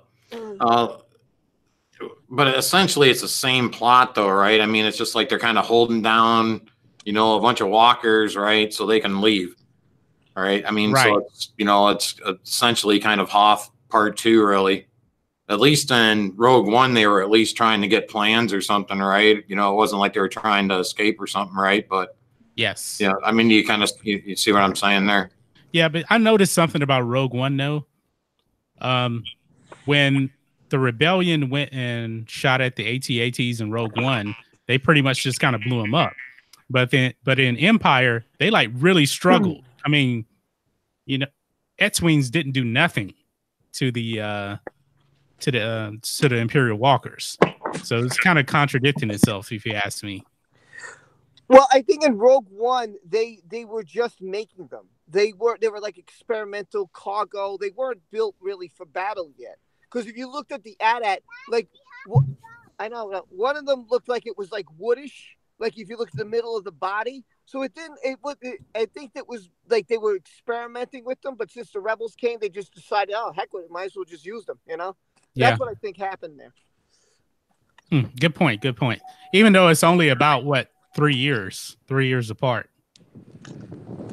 but essentially it's the same plot though, right? I mean, it's just like they're kind of holding down, a bunch of walkers, right? So they can leave. All right. I mean, right. So it's essentially kind of Hoth part 2, really. At least in Rogue One, they were at least trying to get plans or something, right? It wasn't like they were trying to escape or something, right? But yes. Yeah, I mean, you see what I'm saying there? Yeah, but I noticed something about Rogue One though. When the rebellion went and shot at the AT-ATs in Rogue One, they pretty much just kind of blew them up. But in Empire, they really struggled. I mean, X-Wings didn't do nothing to the Imperial walkers. So it's kind of contradicting itself, if you ask me. Well, I think in Rogue One, they were just making them. They were like experimental cargo. They weren't built really for battle yet. Because if you looked at the AT-AT, I know one of them looked like it was like woodish. Like if you look at the middle of the body, so it didn't. I think that was like they were experimenting with them, but since the rebels came, they just decided, oh heck with it, might as well just use them. That's what I think happened there. Good point. Even though it's only about 3 years apart.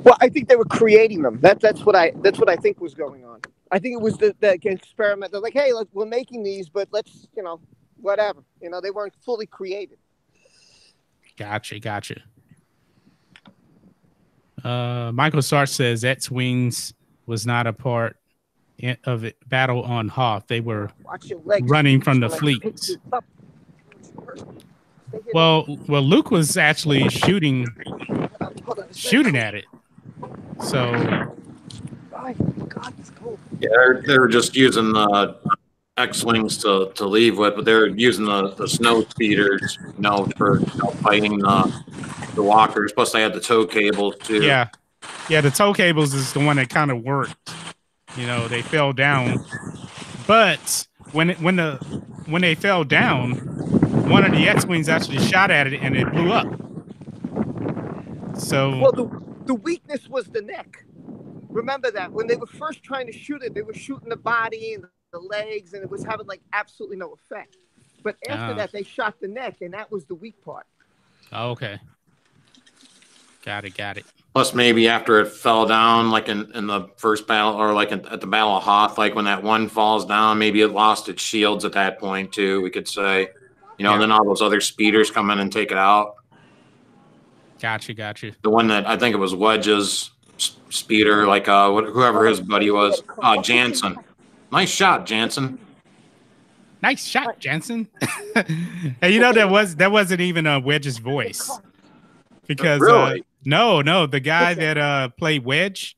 Well, I think they were creating them. That's what I think was going on. I think it was the experiment. They're like, hey, we're making these, but let's, whatever. They weren't fully created. Gotcha. Michael Starch says X-Wings was not a part of it, battle on Hoth. They were running from the fleet. Well, Luke was actually shooting at it. So, yeah, they're just using the X-Wings to leave with, but they're using the snow speeders, for fighting the walkers. Plus, they had the tow cables too. Yeah, the tow cables is the one that kind of worked. They fell down, but when they fell down, one of the X-wings actually shot at it and it blew up. So well, the weakness was the neck. Remember that when they were first trying to shoot it, they were shooting the body and the legs, and it was having like absolutely no effect. But after that, they shot the neck, and that was the weak part. Oh, okay. Got it. Plus, maybe after it fell down, like in the first battle, or like at the Battle of Hoth, like when that one falls down, maybe it lost its shields at that point too. We could say, and then all those other speeders come in and take it out. Gotcha. The one that I think it was Wedge's speeder, like whoever his buddy was, Jansen. Nice shot, Jansen. Nice shot, Jansen. And that wasn't even Wedge's voice, because really? No, the guy that played Wedge,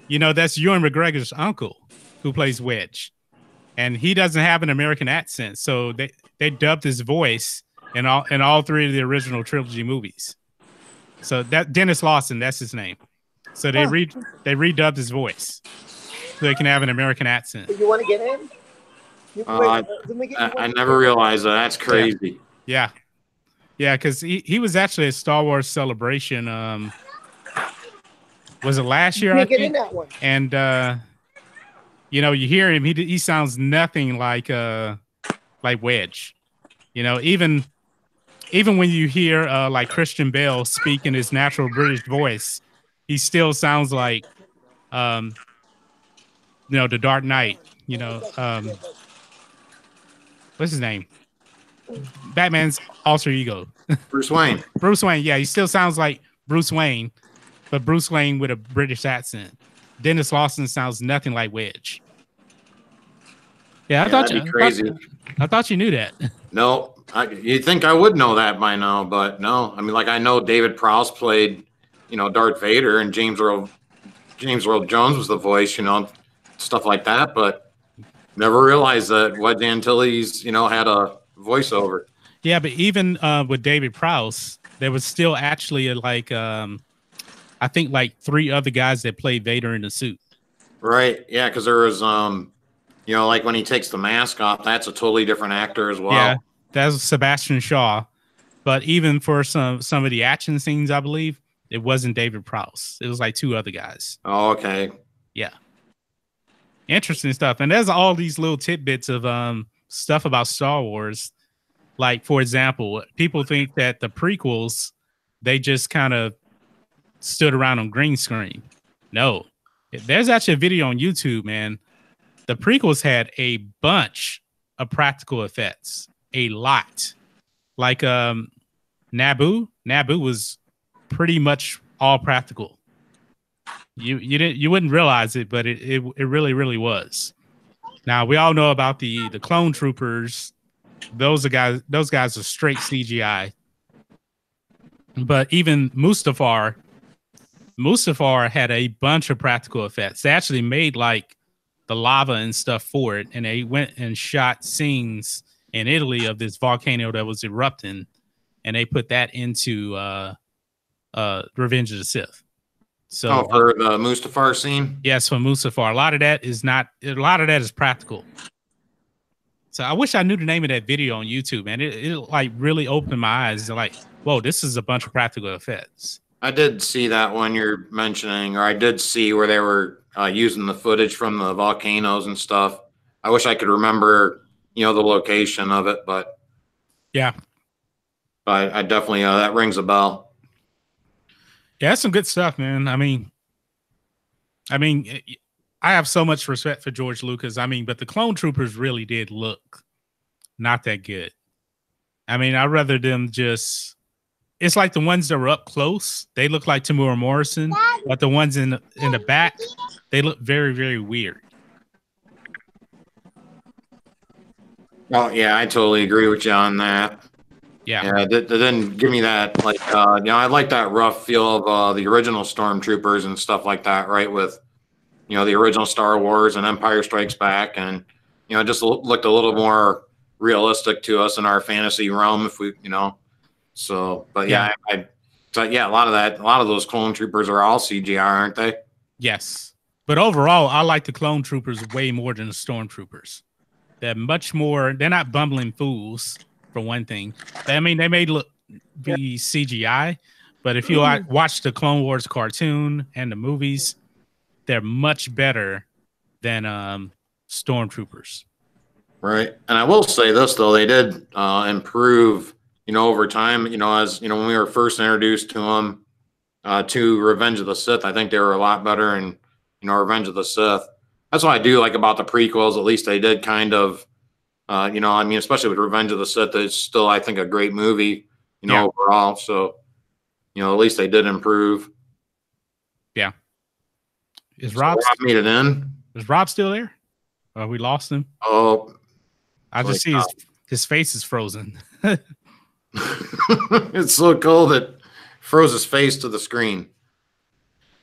that's Ewan McGregor's uncle who plays Wedge, and he doesn't have an American accent, so they dubbed his voice in all three of the original trilogy movies. So that Dennis Lawson, that's his name. So they redubbed his voice so they can have an American accent. You want to get in? I never realized that. That's crazy. Yeah, because he was actually at Star Wars Celebration. Was it last year? I think. Get in that one. And you hear him. He sounds nothing like Wedge. Even when you hear like Christian Bale speak in his natural British voice, he still sounds like the Dark Knight. What's his name? Batman's alter ego. Bruce Wayne. Bruce Wayne. Yeah, he still sounds like Bruce Wayne, but Bruce Wayne with a British accent. Dennis Lawson sounds nothing like Wedge. Yeah, I thought you knew that. No, you'd think I would know that by now, but no. I mean, like I know David Prowse played, Darth Vader, and James Earl Jones was the voice, stuff like that, but never realized that Wedge Antilles, had a voiceover. Yeah, but even with David Prowse, there was still actually I think like 3 other guys that played Vader in the suit. Right. Yeah, because there was like when he takes the mask off, that's a totally different actor as well. Yeah, that's Sebastian Shaw. But even for some of the action scenes, I believe it wasn't David Prowse. It was like 2 other guys. Oh, okay. Yeah. Interesting stuff. And there's all these little tidbits of stuff about Star Wars. Like, for example, people think that the prequels, they just kind of stood around on green screen. No. There's actually a video on YouTube, man. The prequels had a bunch of practical effects. A lot. Like Naboo. Naboo was pretty much all practical. You wouldn't realize it, but it really, really was. Now we all know about the clone troopers. Those guys are straight CGI. But even Mustafar had a bunch of practical effects. They actually made like the lava and stuff for it, and they went and shot scenes in Italy of this volcano that was erupting, and they put that into Revenge of the Sith. So for the Mustafar scene? Yes, for Mustafar. A lot of that is practical. So I wish I knew the name of that video on YouTube, man. It like really opened my eyes. Like, whoa, this is a bunch of practical effects. I did see that one you're mentioning, or I did see where they were using the footage from the volcanoes and stuff. I wish I could remember, the location of it, but yeah. But I definitely, that rings a bell. Yeah, that's some good stuff, man. I mean, I have so much respect for George Lucas. But the clone troopers really did look not that good. I'd rather them just. It's like the ones that were up close, they look like Tamura Morrison, but the ones in the back, they look very, very weird. Oh yeah, I totally agree with you on that. Yeah, it didn't give me that I like that rough feel of the original Stormtroopers and stuff like that, right? With the original Star Wars and Empire Strikes Back, and it just looked a little more realistic to us in our fantasy realm, if we So, but yeah, a lot of those clone troopers are all CGI, aren't they? Yes, but overall, I like the clone troopers way more than the stormtroopers. They're much more. They're not bumbling fools. for one thing. I mean, they may be CGI, but if you watch the Clone Wars cartoon and the movies, they're much better than stormtroopers. Right. And I will say this, though, they did improve, over time, as, when we were first introduced to them to Revenge of the Sith, I think they were a lot better in, Revenge of the Sith. That's what I do like about the prequels. At least they did kind of, especially with Revenge of the Sith, it's still, I think, a great movie, overall. So, at least they did improve. Yeah. Is Rob made it in? Is Rob still there? We lost him. Oh, I just see his face is frozen. It's so cold it froze his face to the screen.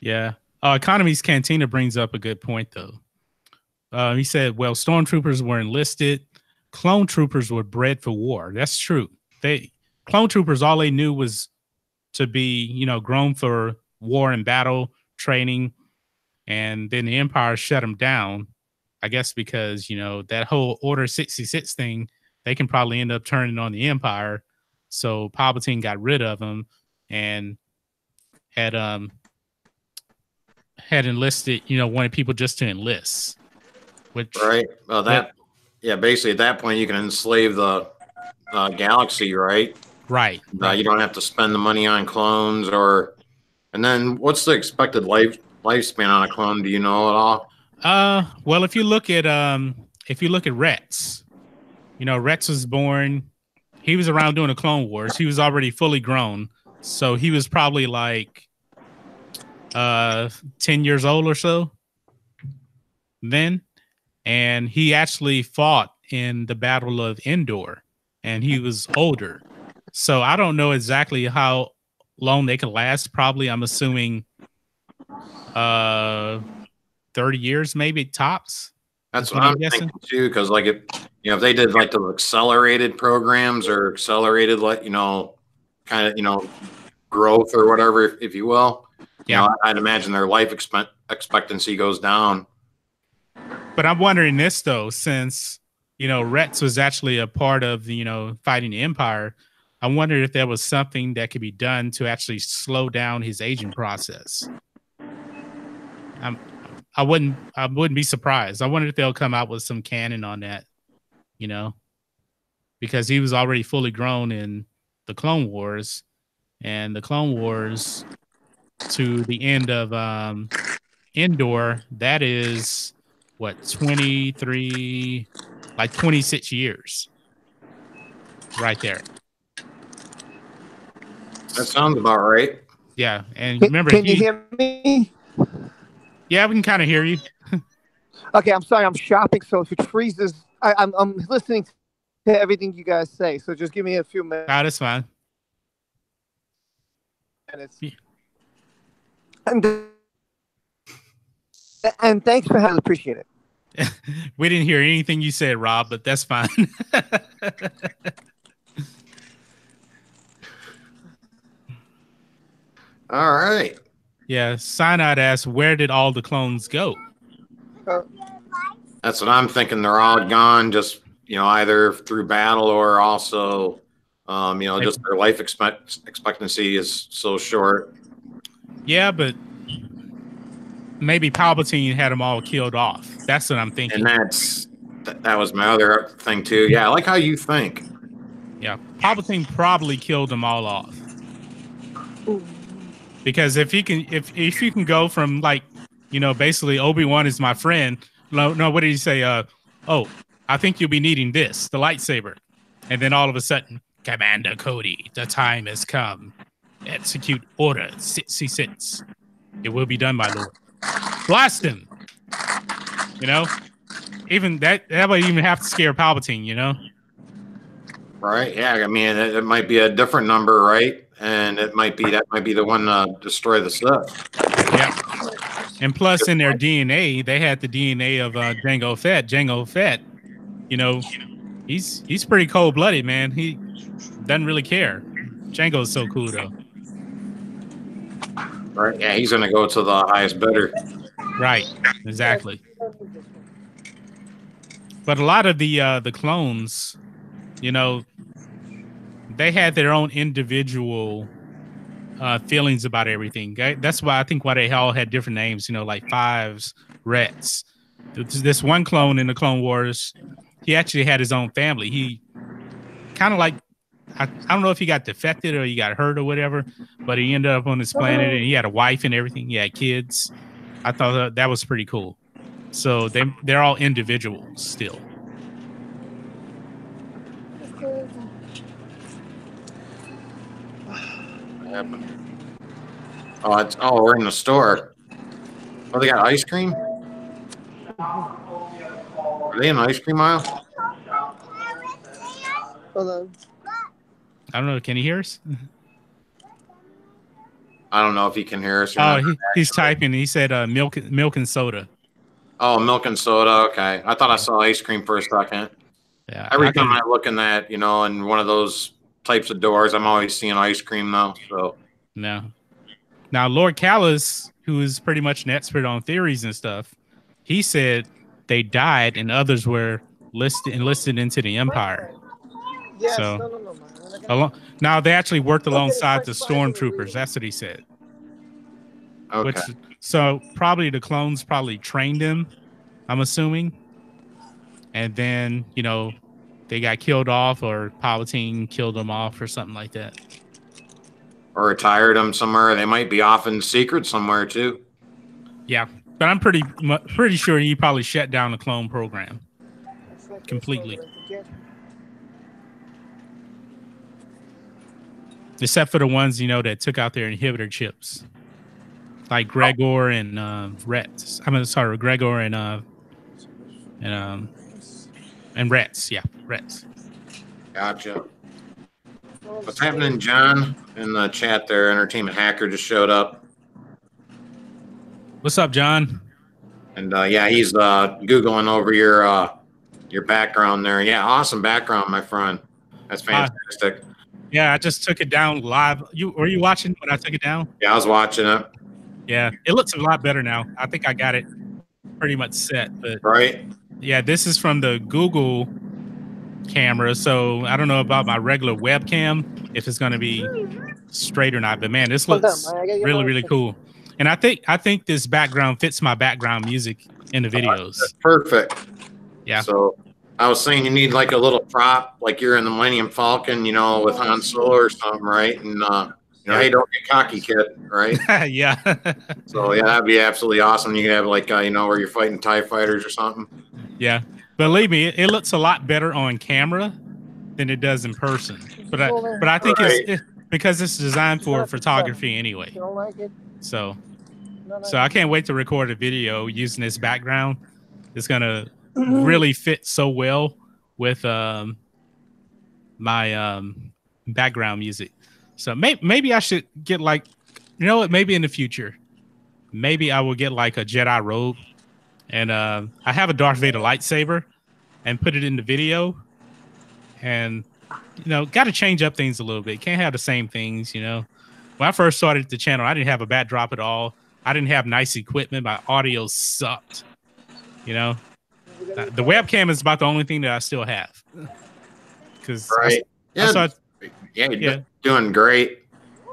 Yeah. Economy's Cantina brings up a good point, though. He said, well, stormtroopers were enlisted. Clone troopers were bred for war. That's true. Clone troopers, all they knew was to be, grown for war and battle training. And then the Empire shut them down, I guess, because, that whole Order 66 thing, they can probably end up turning on the Empire. So Palpatine got rid of them and had enlisted, wanted people just to enlist. Which, right. Well, basically at that point you can enslave the galaxy, right? Right. You don't have to spend the money on clones and then what's the expected lifespan on a clone? Do you know at all? Well, if you look at Rex, Rex was born. He was around doing the Clone Wars. He was already fully grown, so he was probably like 10 years old or so then, and he actually fought in the Battle of Endor, and he was older. So I don't know exactly how long they can last. Probably, I'm assuming 30 years, maybe tops. That's what I'm thinking too, because if they did like the accelerated programs or accelerated kind of growth or whatever, if you will, I'd imagine their life expectancy goes down. But I'm wondering this though, since Rex was actually a part of fighting the Empire, I wondered if there was something that could be done to actually slow down his aging process. I wouldn't be surprised. I wonder if they'll come out with some canon on that, because he was already fully grown in the Clone Wars, and the Clone Wars to the end of Endor, that is what, 26 years right there. That sounds about right. Yeah, and remember, can you hear me? Yeah, we can kind of hear you. Okay, I'm sorry. I'm shopping, so if it freezes, I'm listening to everything you guys say. So just give me a few minutes. Oh, that's fine. Yeah. And thanks for having. Appreciate it. We didn't hear anything you said, Rob, but that's fine. All right. Yeah, Cyanide asks, where did all the clones go? That's what I'm thinking. They're all gone, just either through battle or also, just their life expectancy is so short. Yeah, but maybe Palpatine had them all killed off. That's what I'm thinking. And that was my other thing too. Yeah, I like how you think. Yeah, Palpatine probably killed them all off. Because if you can go from basically Obi-Wan is my friend. No, what did he say? I think you'll be needing this, the lightsaber. And then all of a sudden, Commander Cody, the time has come. Execute Order 66. It will be done, my lord. Blast him. Even that would even have to scare Palpatine, Right. Yeah. I mean, it might be a different number, right? And that might be the one to destroy the Sith. Yeah. And plus, in their DNA, they had the DNA of Jango Fett. Jango Fett, he's pretty cold blooded, man. He doesn't really care. Jango's so cool though. Right. Yeah, he's gonna go to the highest bidder. Right. Exactly. But a lot of the clones, they had their own individual feelings about everything. That's why I think why they all had different names. You know, like Fives, Rets. This one clone in the Clone Wars, he actually had his own family. He kind of like I don't know if he got defected or he got hurt or whatever, but he ended up on this planet and he had a wife and everything. He had kids. I thought that was pretty cool. So they're all individuals still. What happened? Oh, we're in the store. Oh, they got ice cream? Are they in the ice cream aisle? Hold on. I don't know. Can you hear us? I don't know if he can hear us. He's typing. He said milk and soda. Oh, milk and soda. Okay. I thought I saw ice cream for a second. Yeah. Every time I look in that, in one of those types of doors, I'm always seeing ice cream now. So no. Now, Lord Callis, who is pretty much an expert on theories and stuff, he said they died and others were enlisted into the Empire. Yes, so, now they actually worked alongside the stormtroopers. That's what he said. Okay. So probably the clones trained him, I'm assuming. And then, they got killed off or Palpatine killed them off or something like that. Or retired them somewhere. They might be off in secret somewhere too. Yeah. But I'm pretty sure he probably shut down the clone program completely. Except for the ones, that took out their inhibitor chips. Like Gregor and Rets. Gregor and Rets. Yeah, Rets. Gotcha. What's happening, John? In the chat there, Entertainment Hacker just showed up. What's up, John? And he's Googling over your background there. Yeah, awesome background, my friend. That's fantastic. Yeah, I just took it down live. Were you watching when I took it down? Yeah, I was watching it. Yeah, it looks a lot better now. I think I got it pretty much set. But right. Yeah, this is from the Google camera, so I don't know about my regular webcam if it's going to be straight or not. But man, this looks really, really cool. And I think this background fits my background music in the videos. That's perfect. Yeah. So I was saying you need like a little prop, like you're in the Millennium Falcon, with Han Solo or something, right? And hey, don't get cocky, kid, right? Yeah. So yeah, that'd be absolutely awesome. You could have like where you're fighting TIE fighters or something. Yeah. Believe me, it looks a lot better on camera than it does in person. But I think it's because it's designed for photography anyway. So I can't wait to record a video using this background. It's gonna really fit so well with my background music. So maybe I should get like, maybe in the future, maybe I will get like a Jedi robe, and I have a Darth Vader lightsaber, and put it in the video, and got to change up things a little bit. Can't have the same things. When I first started the channel, I didn't have a backdrop at all. I didn't have nice equipment. My audio sucked. The webcam is about the only thing that I still have. Because you're doing great.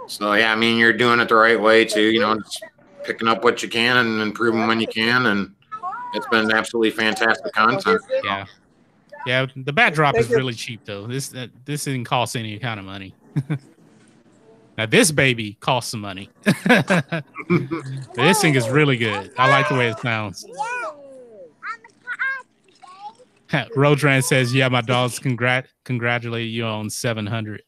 So yeah, I mean, you're doing it the right way too. Just picking up what you can and improving when you can, and it's been absolutely fantastic content. Yeah. The backdrop is really cheap though. This didn't cost any kind of money. Now this baby costs some money. This thing is really good. I like the way it sounds. Rodran says, "Yeah, my dogs congratulate you on 700."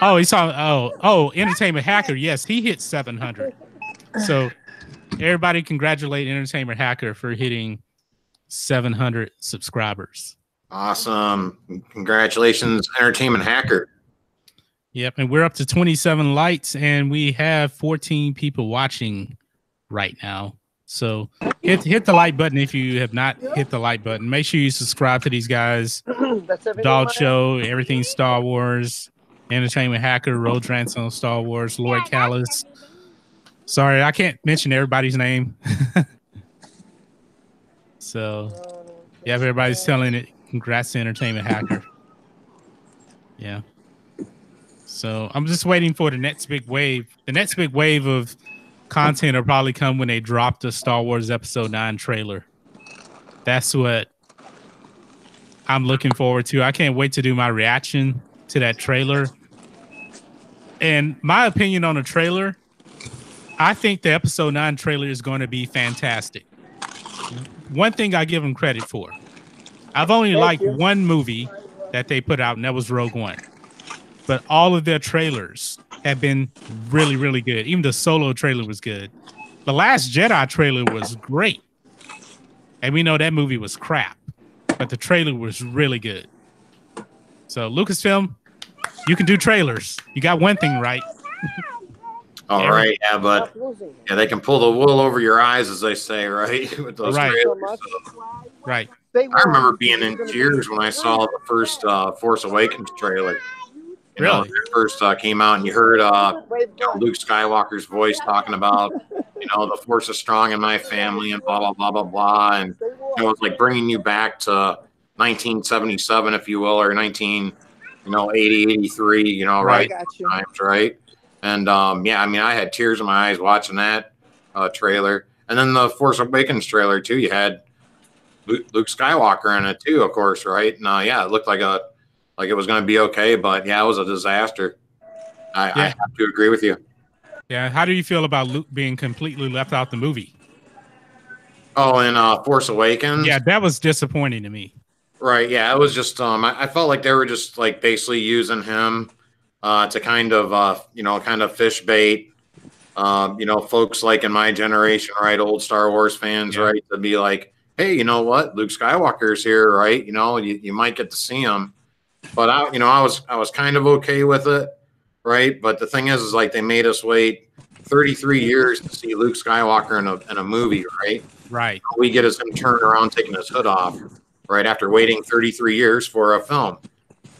Oh, he saw. Oh, Entertainment Hacker. Yes, he hit 700. So everybody congratulate Entertainment Hacker for hitting 700 subscribers. Awesome! Congratulations, Entertainment Hacker. Yep, and we're up to 27 likes, and we have 14 people watching right now. So hit the like button if you have not hit the like button. Make sure you subscribe to these guys. Dog Show, Everything Star Wars, Entertainment Hacker, Road Trance on Star Wars, Lord Callis. Sorry, I can't mention everybody's name. So, yeah, everybody's telling it. Congrats to Entertainment Hacker. Yeah. So I'm just waiting for the next big wave. The next big wave of content will probably come when they drop the Star Wars Episode 9 trailer. That's what I'm looking forward to. I can't wait to do my reaction to that trailer. And my opinion on the trailer, I think the Episode 9 trailer is going to be fantastic. One thing I give them credit for, I've only liked one movie that they put out, and that was Rogue One. But all of their trailers have been really, really good. Even the Solo trailer was good. The Last Jedi trailer was great. And we know that movie was crap. But the trailer was really good. So Lucasfilm, you can do trailers. You got one thing right. All right, yeah, but they can pull the wool over your eyes, as they say, right? With those trailers. Right. I remember being in tears when I saw the first Force Awakens trailer. You know, when it first came out, and you heard Luke Skywalker's voice talking about, the Force is strong in my family, and blah blah blah blah blah, and it was like bringing you back to 1977, if you will, or 1980, 83, right? Times, right? And I had tears in my eyes watching that trailer, and then the Force Awakens trailer too. You had Luke Skywalker in it too, of course, right? And it looked like it was going to be okay, but it was a disaster. I have to agree with you. Yeah, how do you feel about Luke being completely left out the movie? Oh, in Force Awakens? Yeah, that was disappointing to me. Right, yeah, it was just I felt like they were just like basically using him to kind of fish bait folks like in my generation, right, old Star Wars fans, right, to be like, hey, you know what, Luke Skywalker's here, right? You might get to see him. But I was kind of okay with it, right? But the thing is like they made us wait 33 years to see Luke Skywalker in a movie, right? Right. All we get is him turning around taking his hood off, right, after waiting 33 years for a film,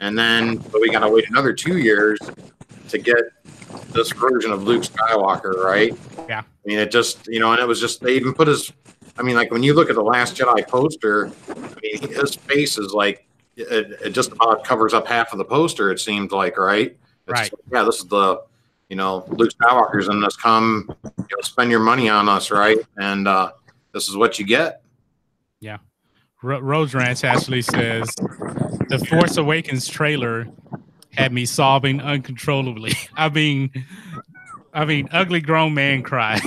and then we got to wait another 2 years to get this version of Luke Skywalker, right? Yeah. I mean, it just and it was just they even put his. I mean, like when you look at the Last Jedi poster, I mean, his face is like. It just about covers up half of the poster. It seemed like, right? It's like, this is the, Luke Skywalker's in this. Come, spend your money on us, right? And this is what you get. Yeah. Rose Ranch actually says the Force Awakens trailer had me sobbing uncontrollably. I mean, ugly grown man cry.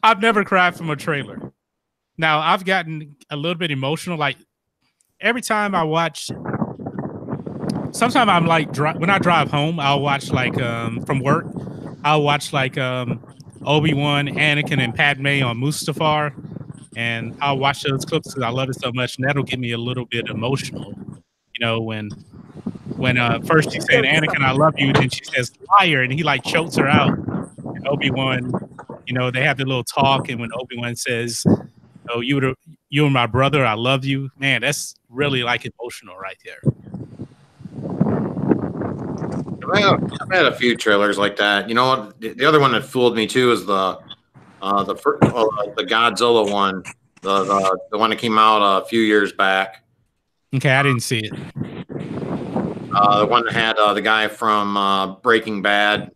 I've never cried from a trailer. Now I've gotten a little bit emotional, like. Every time I watch, sometimes I'm like, when I drive home, I'll watch like from work, I'll watch like Obi-Wan, Anakin, and Padme on Mustafar, and I'll watch those clips because I love it so much, and that'll get me a little bit emotional. When first she said, Anakin, I love you, then she says, liar, and he like chokes her out. And Obi-Wan, they have the little talk, and when Obi-Wan says, oh, you were my brother. I love you. Man, that's really like emotional right there. I've had a few trailers like that. You know what? The other one that fooled me too is the Godzilla one, the one that came out a few years back. Okay, I didn't see it. The one that had the guy from Breaking Bad.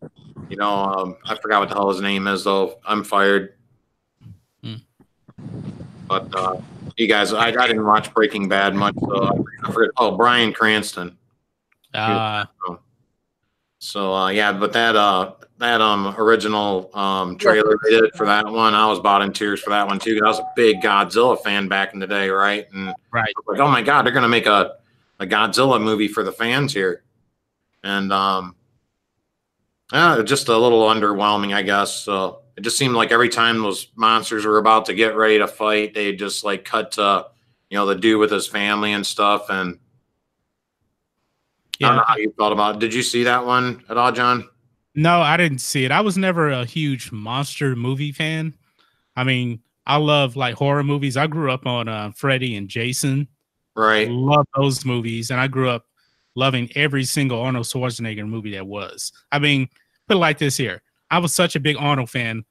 I forgot what the hell his name is though. I'm fired. But you guys, I didn't watch Breaking Bad much, so I forget. Oh, Bryan Cranston. But that original trailer they did for that one, I was about in tears for that one too. I was a big Godzilla fan back in the day, right? And right, like, oh my god, they're gonna make a Godzilla movie for the fans here, and just a little underwhelming, I guess. So it just seemed like every time those monsters were about to get ready to fight, they just like cut to the dude with his family and stuff, and. I don't know how you felt about it. Did you see that one at all, John? No, I didn't see it. I was never a huge monster movie fan. I mean, I love like horror movies. I grew up on Freddy and Jason. Right. Love those movies. And I grew up loving every single Arnold Schwarzenegger movie there was. I mean, put it like this here. I was such a big Arnold fan.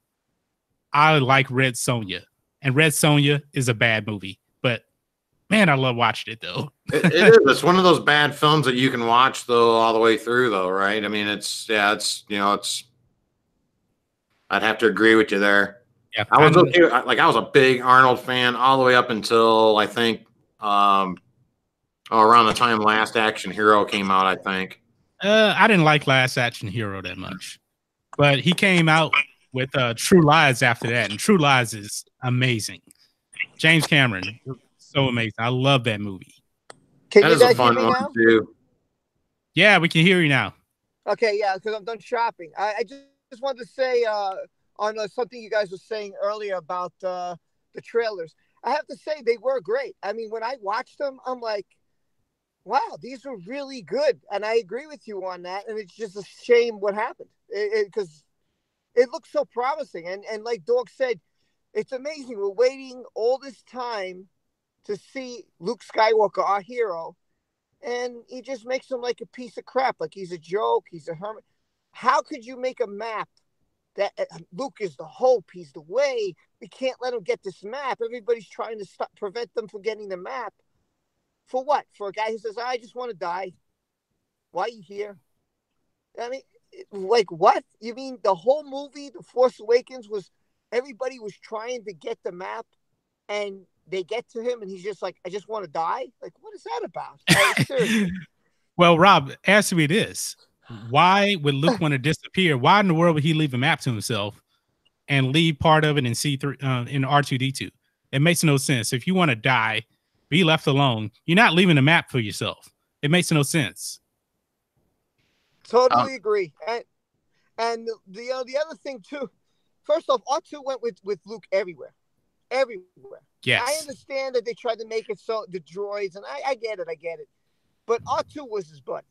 I like Red Sonja. And Red Sonja is a bad movie. But Man, I love watching it though. It is. It's one of those bad films that you can watch though all the way through, though, right? I mean, it's it's. I'd have to agree with you there. Yeah, I was okay. Like I was a big Arnold fan all the way up until I think around the time Last Action Hero came out. I think. I didn't like Last Action Hero that much, but he came out with True Lies after that, and True Lies is amazing. James Cameron, so amazing. I love that movie. Can That you is a guys hear fun me one now? too. Yeah, we can hear you now. Okay, yeah, because I'm done shopping. I just wanted to say on something you guys were saying earlier about the trailers. I have to say they were great. I mean, when I watched them, I'm like, wow, these were really good. And I agree with you on that. And it's just a shame what happened because it looks so promising. And like Dog said, it's amazing. We're waiting all this time to see Luke Skywalker, our hero, and he just makes him like a piece of crap. Like he's a joke. He's a hermit. How could you make a map that Luke is the hope? He's the way. We can't let him get this map. Everybody's trying to prevent them from getting the map. For what? For a guy who says, I just want to die. Why are you here? I mean, like what? You mean the whole movie, The Force Awakens, was everybody was trying to get the map and they get to him and he's just like, I just want to die? Like, what is that about? Seriously. Well, Rob, answer me this. Why would Luke want to disappear? Why in the world would he leave a map to himself and leave part of it in C3 in R2D2? It makes no sense. If you want to die, be left alone. You're not leaving a map for yourself. It makes no sense. Totally agree. And the other thing too, first off, R2 went with Luke everywhere. Everywhere. Yes. I understand that they tried to make it so the droids, and I get it. But R2 was his buddy.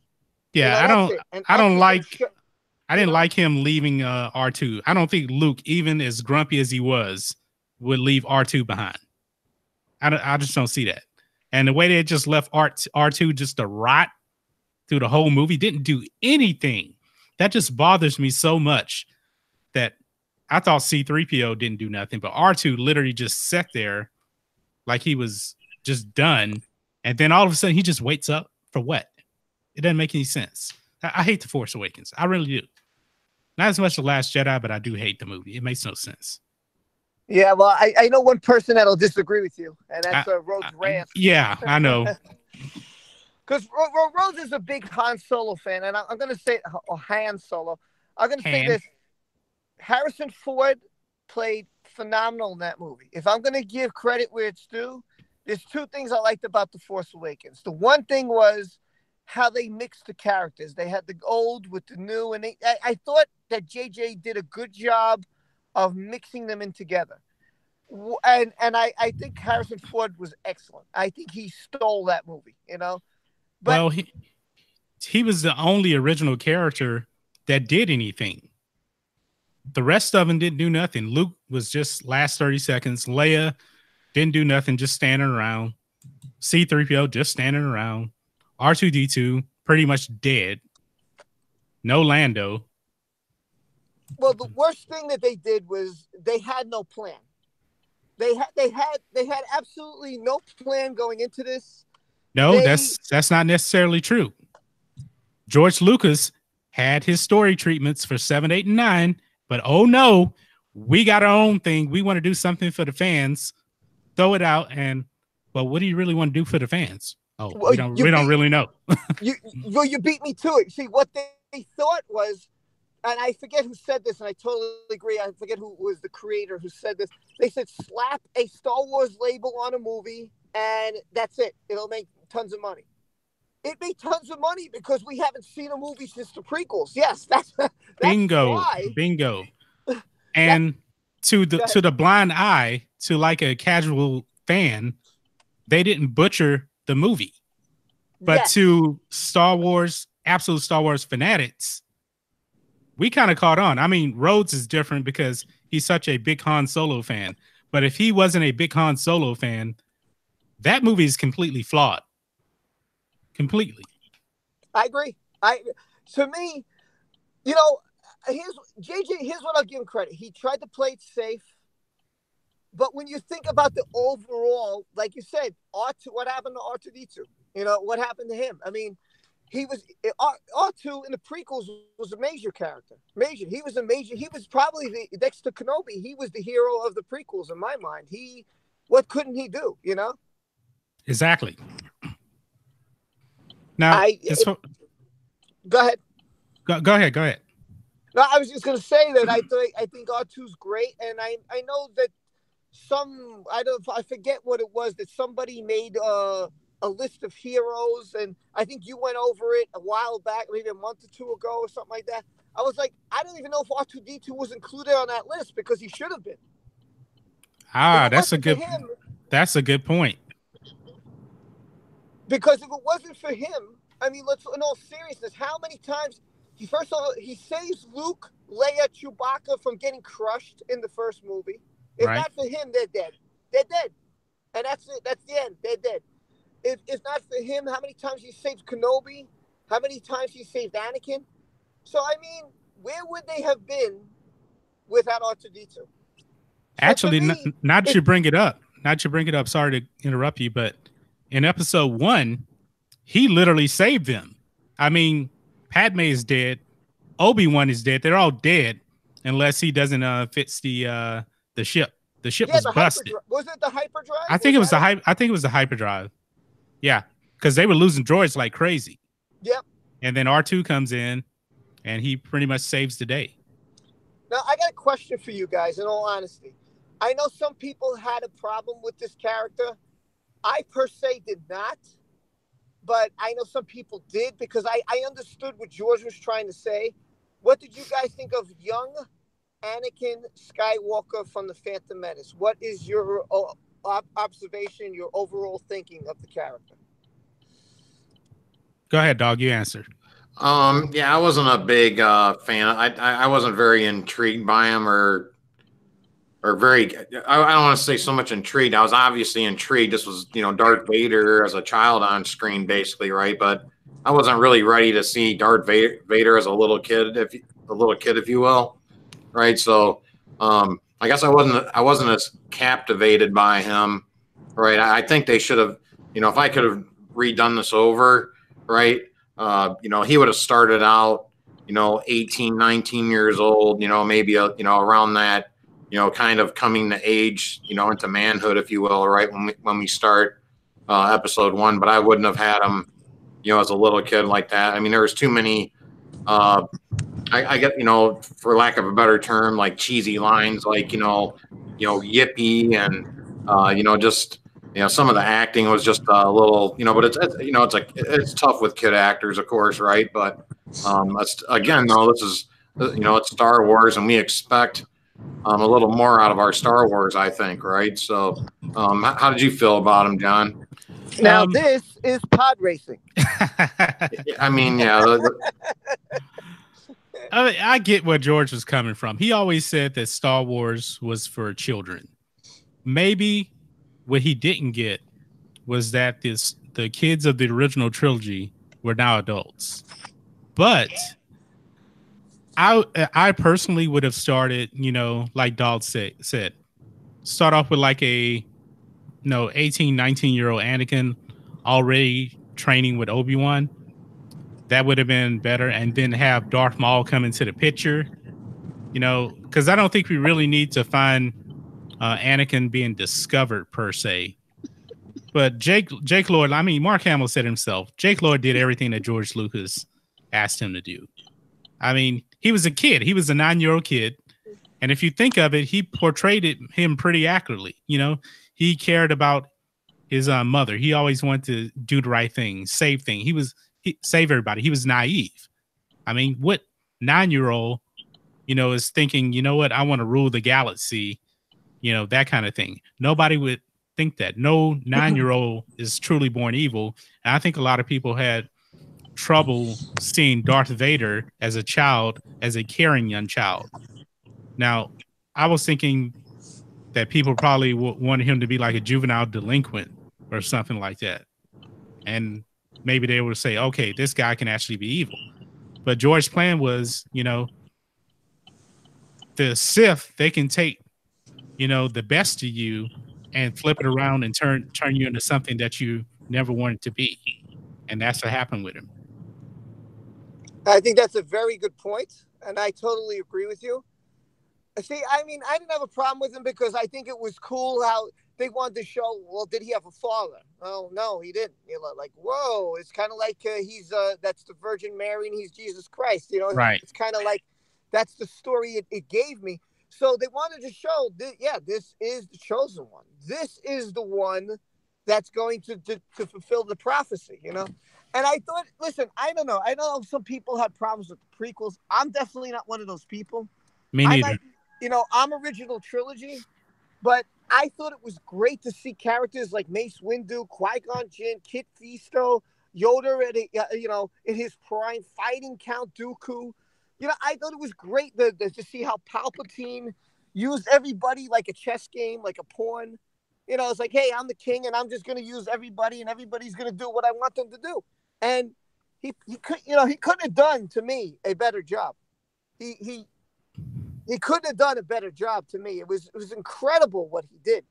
Yeah, you know, I didn't like him leaving R2. I don't think Luke, even as grumpy as he was, would leave R2 behind. I just don't see that. And the way they just left R2 just to rot through the whole movie, didn't do anything. That just bothers me so much that I thought C3PO didn't do nothing, but R2 literally just sat there like he was just done. And then all of a sudden he just wakes up for what? It doesn't make any sense. I hate The Force Awakens. I really do. Not as much The Last Jedi, but I do hate the movie. It makes no sense. Yeah, well, I know one person that'll disagree with you, and that's Rhodes Rant. Yeah, I know. Because Rhodes is a big Han Solo fan, and I'm going to say, Han Solo. I'm going to say this. Harrison Ford played phenomenal in that movie. If I'm going to give credit where it's due, there's two things I liked about The Force Awakens. The one thing was how they mixed the characters. They had the old with the new, and I thought that JJ did a good job of mixing them in together. And I think Harrison Ford was excellent. I think he stole that movie, you know. But, well, he was the only original character that did anything. The rest of them didn't do nothing. Luke was just last 30 seconds. Leia didn't do nothing, just standing around. C3PO just standing around. R2D2 pretty much dead. No Lando. Well, the worst thing that they did was they had no plan. They had absolutely no plan going into this. No, that's not necessarily true. George Lucas had his story treatments for 7, 8, and 9, but oh no, we got our own thing. We want to do something for the fans. Throw it out, and well, what do you really want to do for the fans? Oh, well, we don't really know. you beat me to it. See, what they thought was, and I forget who said this, and I totally agree. I forget who was the creator who said this. They said slap a Star Wars label on a movie, and that's it. It'll make tons of money. It made tons of money because we haven't seen a movie since the prequels. Yes, that's bingo, why. Bingo. And to the blind eye, to like a casual fan, they didn't butcher the movie. But to Star Wars, absolute Star Wars fanatics, we kind of caught on. I mean, Rhodes is different because he's such a big Han Solo fan. But if he wasn't a big Han Solo fan, that movie is completely flawed. Completely. I agree. To me, you know, here's what I'll give him credit. He tried to play it safe. But when you think about the overall, like you said, R2, what happened to R2D2? You know, what happened to him? I mean, he was R2 in the prequels was a major character. Major. He was a major. He was probably the next to Kenobi. He was the hero of the prequels in my mind. What couldn't he do? You know. Exactly. Now, go ahead. Go ahead. Go ahead. No, I was just going to say that I think R2's great, and I know that I forget what it was, that somebody made a list of heroes, and I think you went over it a while back, maybe a month or two ago or something like that. I was like, I don't even know if R2D2 was included on that list, because he should have been. That's a good point. Because if it wasn't for him, I mean, in all seriousness, how many times first of all, he saves Luke, Leia, Chewbacca from getting crushed in the first movie. If not for him, they're dead. They're dead. And that's it. That's the end. They're dead. If not for him, how many times he saved Kenobi? How many times he saved Anakin? So, I mean, where would they have been without R2D2? So actually, not that you bring it up. Sorry to interrupt you, but in episode 1, he literally saved them. I mean, Padme is dead. Obi-Wan is dead. They're all dead unless he doesn't fix the ship. The ship was busted. Was it the hyperdrive? I think it was the hyperdrive. Yeah, because they were losing droids like crazy. Yep. And then R2 comes in, and he pretty much saves the day. Now, I got a question for you guys, in all honesty. I know some people had a problem with this character. I, per se, did not. But I know some people did, because I understood what George was trying to say. What did you guys think of young Anakin Skywalker from The Phantom Menace? What is your observation, your overall thinking of the character? Go ahead, dog. You answer. Yeah, I wasn't a big fan. I wasn't very intrigued by him, or very. I don't want to say so much intrigued. I was obviously intrigued. This was, Darth Vader as a child on screen, basically, right? But I wasn't really ready to see Darth Vader as a little kid, if you will, right? So, I guess I wasn't as captivated by him, right? I think they should have, if I could have redone this over, right? He would have started out, 18, 19 years old, maybe around that, kind of coming to age, into manhood, if you will, right? When we start episode 1, but I wouldn't have had him, as a little kid like that. I mean, there was too many, I get, for lack of a better term, like cheesy lines, like, yippee, and, just, some of the acting was just a little, but it's tough with kid actors, of course, right? But again, though, this is, it's Star Wars, and we expect a little more out of our Star Wars, I think, right? So, how did you feel about him, John? Now, this is pod racing. I mean, yeah. I get where George was coming from. He always said that Star Wars was for children. Maybe what he didn't get was that the kids of the original trilogy were now adults. But I personally would have started, like Dahl said, start off with like a 18, 19-year-old Anakin already training with Obi-Wan. That would have been better. And then have Darth Maul come into the picture, because I don't think we really need to find Anakin being discovered per se. But Jake Lloyd, I mean, Mark Hamill said himself, Jake Lloyd did everything that George Lucas asked him to do. I mean, he was a kid. He was a 9-year-old kid. And if you think of it, he portrayed him pretty accurately. He cared about his mother. He always wanted to do the right thing, save things. He save everybody. He was naive. I mean, what 9-year-old, is thinking, what, I want to rule the galaxy, that kind of thing. Nobody would think that. No 9-year-old is truly born evil. And I think a lot of people had trouble seeing Darth Vader as a child, as a caring young child. Now, I was thinking that people probably wanted him to be like a juvenile delinquent or something like that. And maybe they would say, okay, this guy can actually be evil. But George's plan was, the Sith, they can take the best of you and flip it around and turn you into something that you never wanted to be. And that's what happened with him. I think that's a very good point, and I totally agree with you. See, I mean, I didn't have a problem with him because I think it was cool how they wanted to show, well, did he have a father? Oh, no, he didn't. Like, whoa, it's kind of like that's the Virgin Mary and he's Jesus Christ. Right. It's kind of like that's the story it gave me. So they wanted to show, this is the chosen one. This is the one that's going to fulfill the prophecy, And I thought, listen, I don't know. I know some people had problems with the prequels. I'm definitely not one of those people. Me neither. I'm original trilogy, but I thought it was great to see characters like Mace Windu, Qui-Gon Jinn, Kit Fisto, Yoda in his prime, fighting Count Dooku. I thought it was great to see how Palpatine used everybody like a chess game, like a pawn. It's like, hey, I'm the king, and I'm just going to use everybody, and everybody's going to do what I want them to do. And he couldn't have done to me a better job. He couldn't have done a better job to me. It was incredible what he did.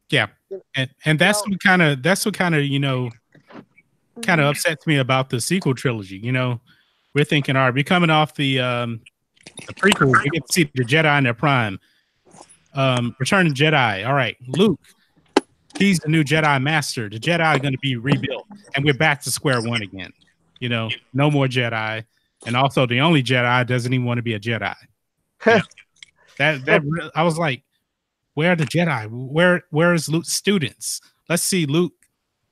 Yeah, and that's what kind of upsets me about the sequel trilogy. We're thinking, all right, we're coming off the prequel. We get to see the Jedi in their prime. Return of Jedi. All right, Luke, he's the new Jedi master. The Jedi are going to be rebuilt, and we're back to square one again. No more Jedi, and also the only Jedi doesn't even want to be a Jedi. That I was like, where are the Jedi? Where is Luke's students? Let's see Luke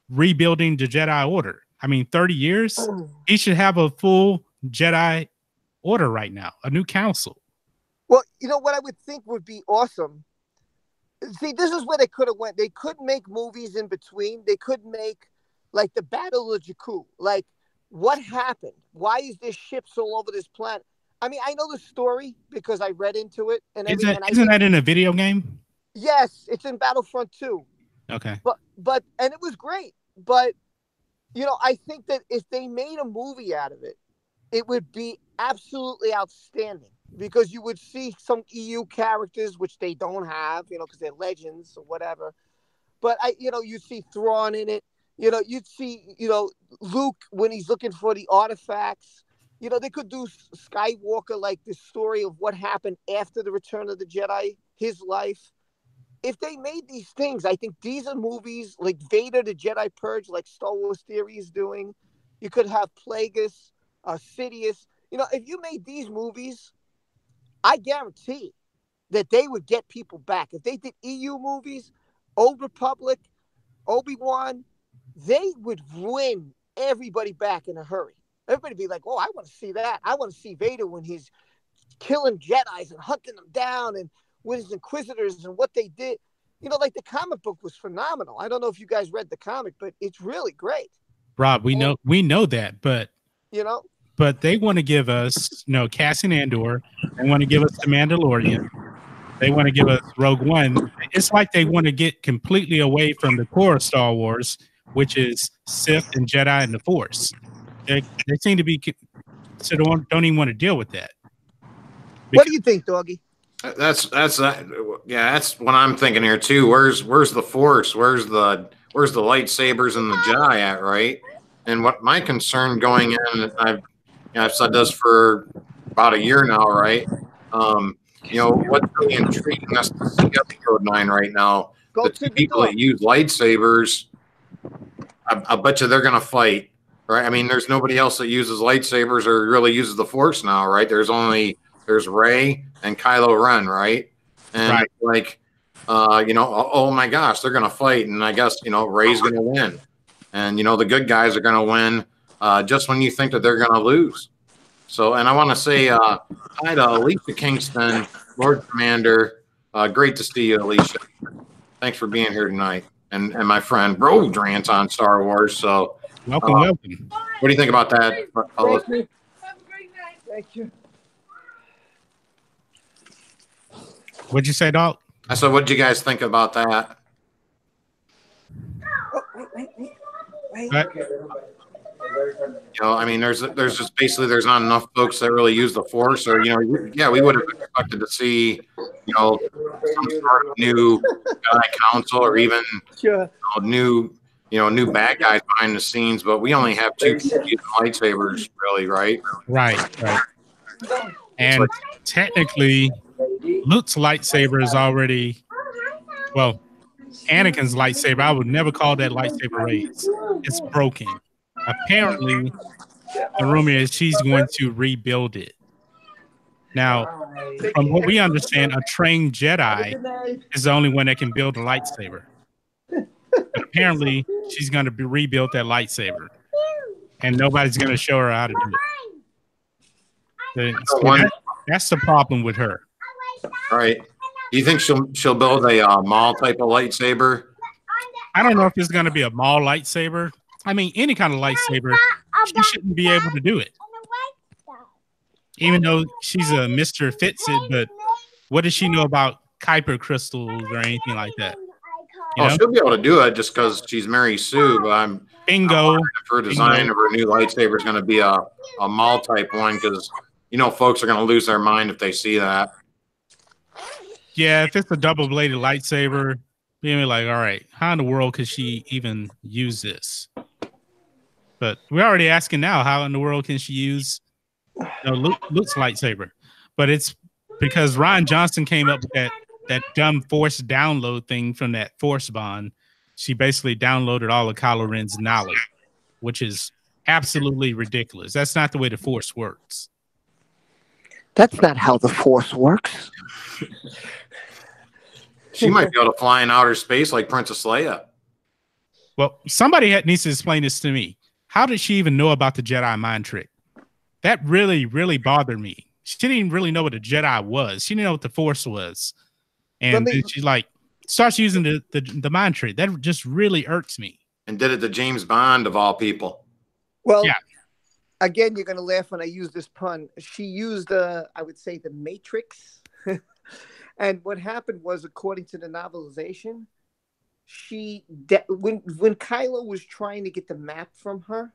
rebuilding the Jedi Order. I mean, 30 years, he should have a full Jedi Order right now, a new council. Well, what I would think would be awesome. See, this is where they could have went. They could make movies in between. They could make like the Battle of Jakku. Like, what happened? Why is there ships all over this planet? I mean, I know the story because I read into it and everything. Isn't that in a video game? Yes, it's in Battlefront 2. Okay. But and it was great. But I think that if they made a movie out of it, it would be absolutely outstanding because you would see some EU characters which they don't have, because they're legends or whatever. But you see Thrawn in it. You'd see, Luke when he's looking for the artifacts. They could do Skywalker, like the story of what happened after the Return of the Jedi, his life. If they made these things, I think these are movies like Vader, the Jedi Purge, like Star Wars Theory is doing. You could have Plagueis, Sidious. If you made these movies, I guarantee that they would get people back. If they did EU movies, Old Republic, Obi-Wan, they would win everybody back in a hurry. Everybody would be like, oh, I want to see that. I want to see Vader when he's killing Jedis and hunting them down and with his Inquisitors and what they did. Like the comic book was phenomenal. I don't know if you guys read the comic, but it's really great. Rob, we know that, but but they want to give us, Cassian Andor. They want to give us the Mandalorian. They want to give us Rogue One. It's like they want to get completely away from the core of Star Wars, which is Sith and Jedi and the Force. They seem to be so don't even want to deal with that. What do you think, Doggy? That's what I'm thinking here too. Where's the Force? Where's the lightsabers and the Jedi at, right? And what my concern going in, I've said this for about a year now, right? What's really intriguing us to see Episode 9 right now, the two people that use lightsabers, I bet you they're going to fight, right? I mean, there's nobody else that uses lightsabers or really uses the Force now, right? There's Rey and Kylo Ren, right? And oh my gosh, they're going to fight. And I guess, Rey's going to win. And, the good guys are going to win just when you think that they're going to lose. So, and I want to say hi to Alicia Kingston, Lord Commander. Great to see you, Alicia. Thanks for being here tonight. And my friend Rodrant on Star Wars. So, welcome. What do you think about that? Thank you. Have a great night. Thank you. What'd you say, Doc? I said, what did you guys think about that? Wait. I mean, there's just basically there's not enough folks that really use the Force, or we would have expected to see, some sort of new Jedi Council or even new bad guys behind the scenes. But we only have two people using lightsabers, really, right? Right. And technically, Luke's lightsaber is already, well, Anakin's lightsaber, I would never call that lightsaber raised. It's broken. Apparently, the rumor is she's going to rebuild it. Now, from what we understand, a trained Jedi is the only one that can build a lightsaber. But apparently, she's going to rebuild that lightsaber, and nobody's going to show her how to do it. That's the problem with her. All right. Do you think she'll build a Maul type of lightsaber? I don't know if it's going to be a Maul lightsaber. I mean, any kind of lightsaber, she shouldn't be able to do it. Even though she's a Mr. Fitz-It, but what does she know about Kuiper crystals or anything like that? She'll be able to do it just because she's Mary Sue. But I'm if her design of her new lightsaber is going to be a Maul type one, because folks are going to lose their mind if they see that. Yeah, if it's a double-bladed lightsaber, you're like, all right, how in the world could she even use this? But we're already asking now, how in the world can she use Luke's lightsaber? But it's because Rian Johnson came up with that dumb Force download thing from that Force bond. She basically downloaded all of Kylo Ren's knowledge, which is absolutely ridiculous. That's not the way the Force works. That's not how the Force works. She might be able to fly in outer space like Princess Leia. Well, somebody needs to explain this to me. How did she even know about the Jedi mind trick? That really, really bothered me. She didn't even really know what a Jedi was. She didn't know what the Force was. And then she starts using the mind trick. That just really irks me. And did it to James Bond, of all people. Well, yeah. Again, you're going to laugh when I use this pun. She used, I would say, the Matrixx. And what happened was, according to the novelization, when Kylo was trying to get the map from her,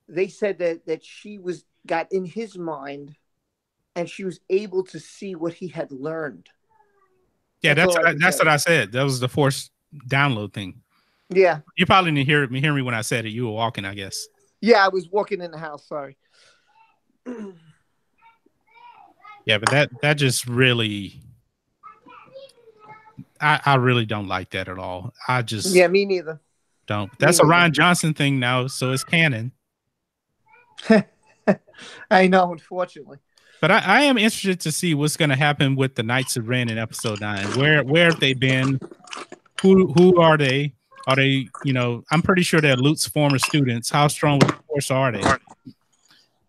they said that she got in his mind, and she was able to see what he had learned. Yeah, that's what I said. That was the Force download thing. Yeah, you probably didn't hear me when I said it. You were walking, I guess. Yeah, I was walking in the house. Sorry. Yeah, but that just really, I really don't like that at all. Me neither. Don't. That's a Rian Johnson thing now, so it's canon. I know, unfortunately. But I am interested to see what's going to happen with the Knights of Ren in Episode 9. Where have they been? Who are they? Are they, I'm pretty sure they're Luke's former students. How strong with the Force are they?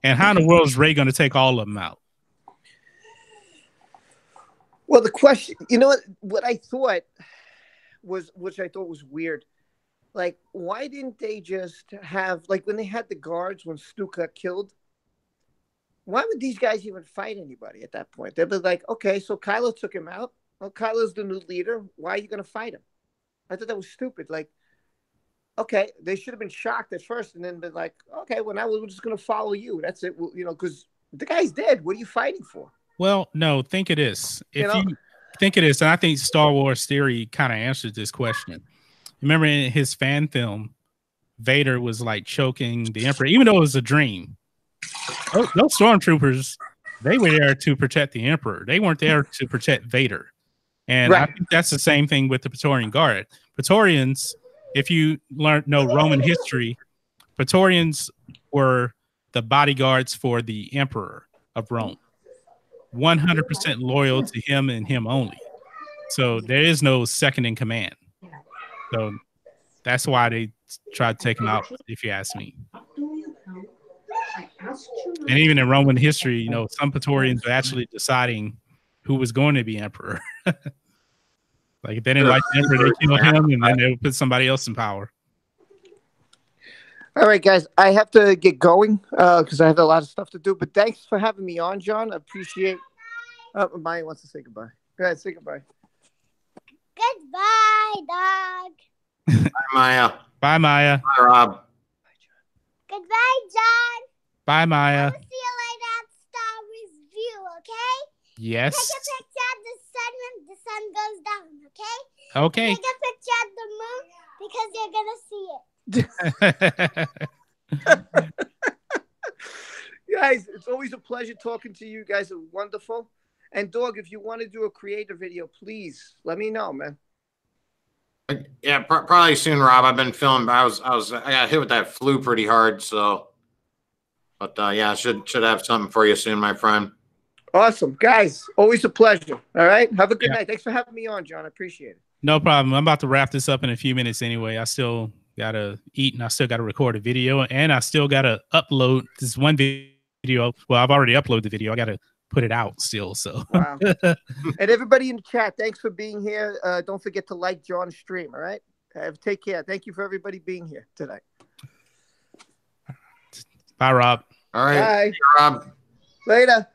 And how in the world is Rey going to take all of them out? Well, the question, what I thought was, which I thought was weird. Like, why didn't they just have, like, when they had the guards when Stu got killed, why would these guys even fight anybody at that point? They'd be like, okay, so Kylo took him out. Well, Kylo's the new leader. Why are you going to fight him? I thought that was stupid. Like, okay, they should have been shocked at first and then been like, okay, well, now we're just going to follow you. That's it. Well, because the guy's dead. What are you fighting for? Well, no, think of this. If you think of this, and I think Star Wars Theory kind of answered this question. Remember in his fan film, Vader was like choking the Emperor, even though it was a dream. Those stormtroopers, they were there to protect the Emperor. They weren't there to protect Vader. And right. I think that's the same thing with the Praetorian Guard. Praetorians, if you know Roman history, Praetorians were the bodyguards for the Emperor of Rome. 100% loyal to him and him only. So there is no second in command. So that's why they tried to take him out, if you ask me. And even in Roman history, some Praetorians were actually deciding who was going to be emperor. Like if they didn't like the emperor, they killed him, and then they would put somebody else in power. All right, guys, I have to get going because I have a lot of stuff to do. But thanks for having me on, John. I appreciate. Maya wants to say goodbye. Go ahead, say goodbye. Goodbye, dog. Bye, Maya. Bye, Maya. Bye, Rob. Goodbye, John. Bye, Maya. I will see you later at Star Wars View, okay? Yes. Take a picture of the sun when the sun goes down, okay? Okay. Take a picture of the moon because you're gonna see it. Guys, it's always a pleasure talking to you. You guys are wonderful. And Dog, if you want to do a creative video, please let me know, man. Yeah, probably soon, Rob. I've been filming. I got hit with that flu pretty hard, so. But yeah, should have something for you soon, my friend. Awesome, guys. Always a pleasure. All right, have a good night. Thanks for having me on, John. I appreciate it. No problem. I'm about to wrap this up in a few minutes anyway. I still gotta eat, and I still gotta record a video, and I still gotta upload this one video. Well, I've already uploaded the video. I gotta put it out still. So wow. And everybody in the chat, thanks for being here. Don't forget to like John's stream. All right, take care. Thank you for everybody being here tonight. Bye, Rob. All right, bye, Rob. Later.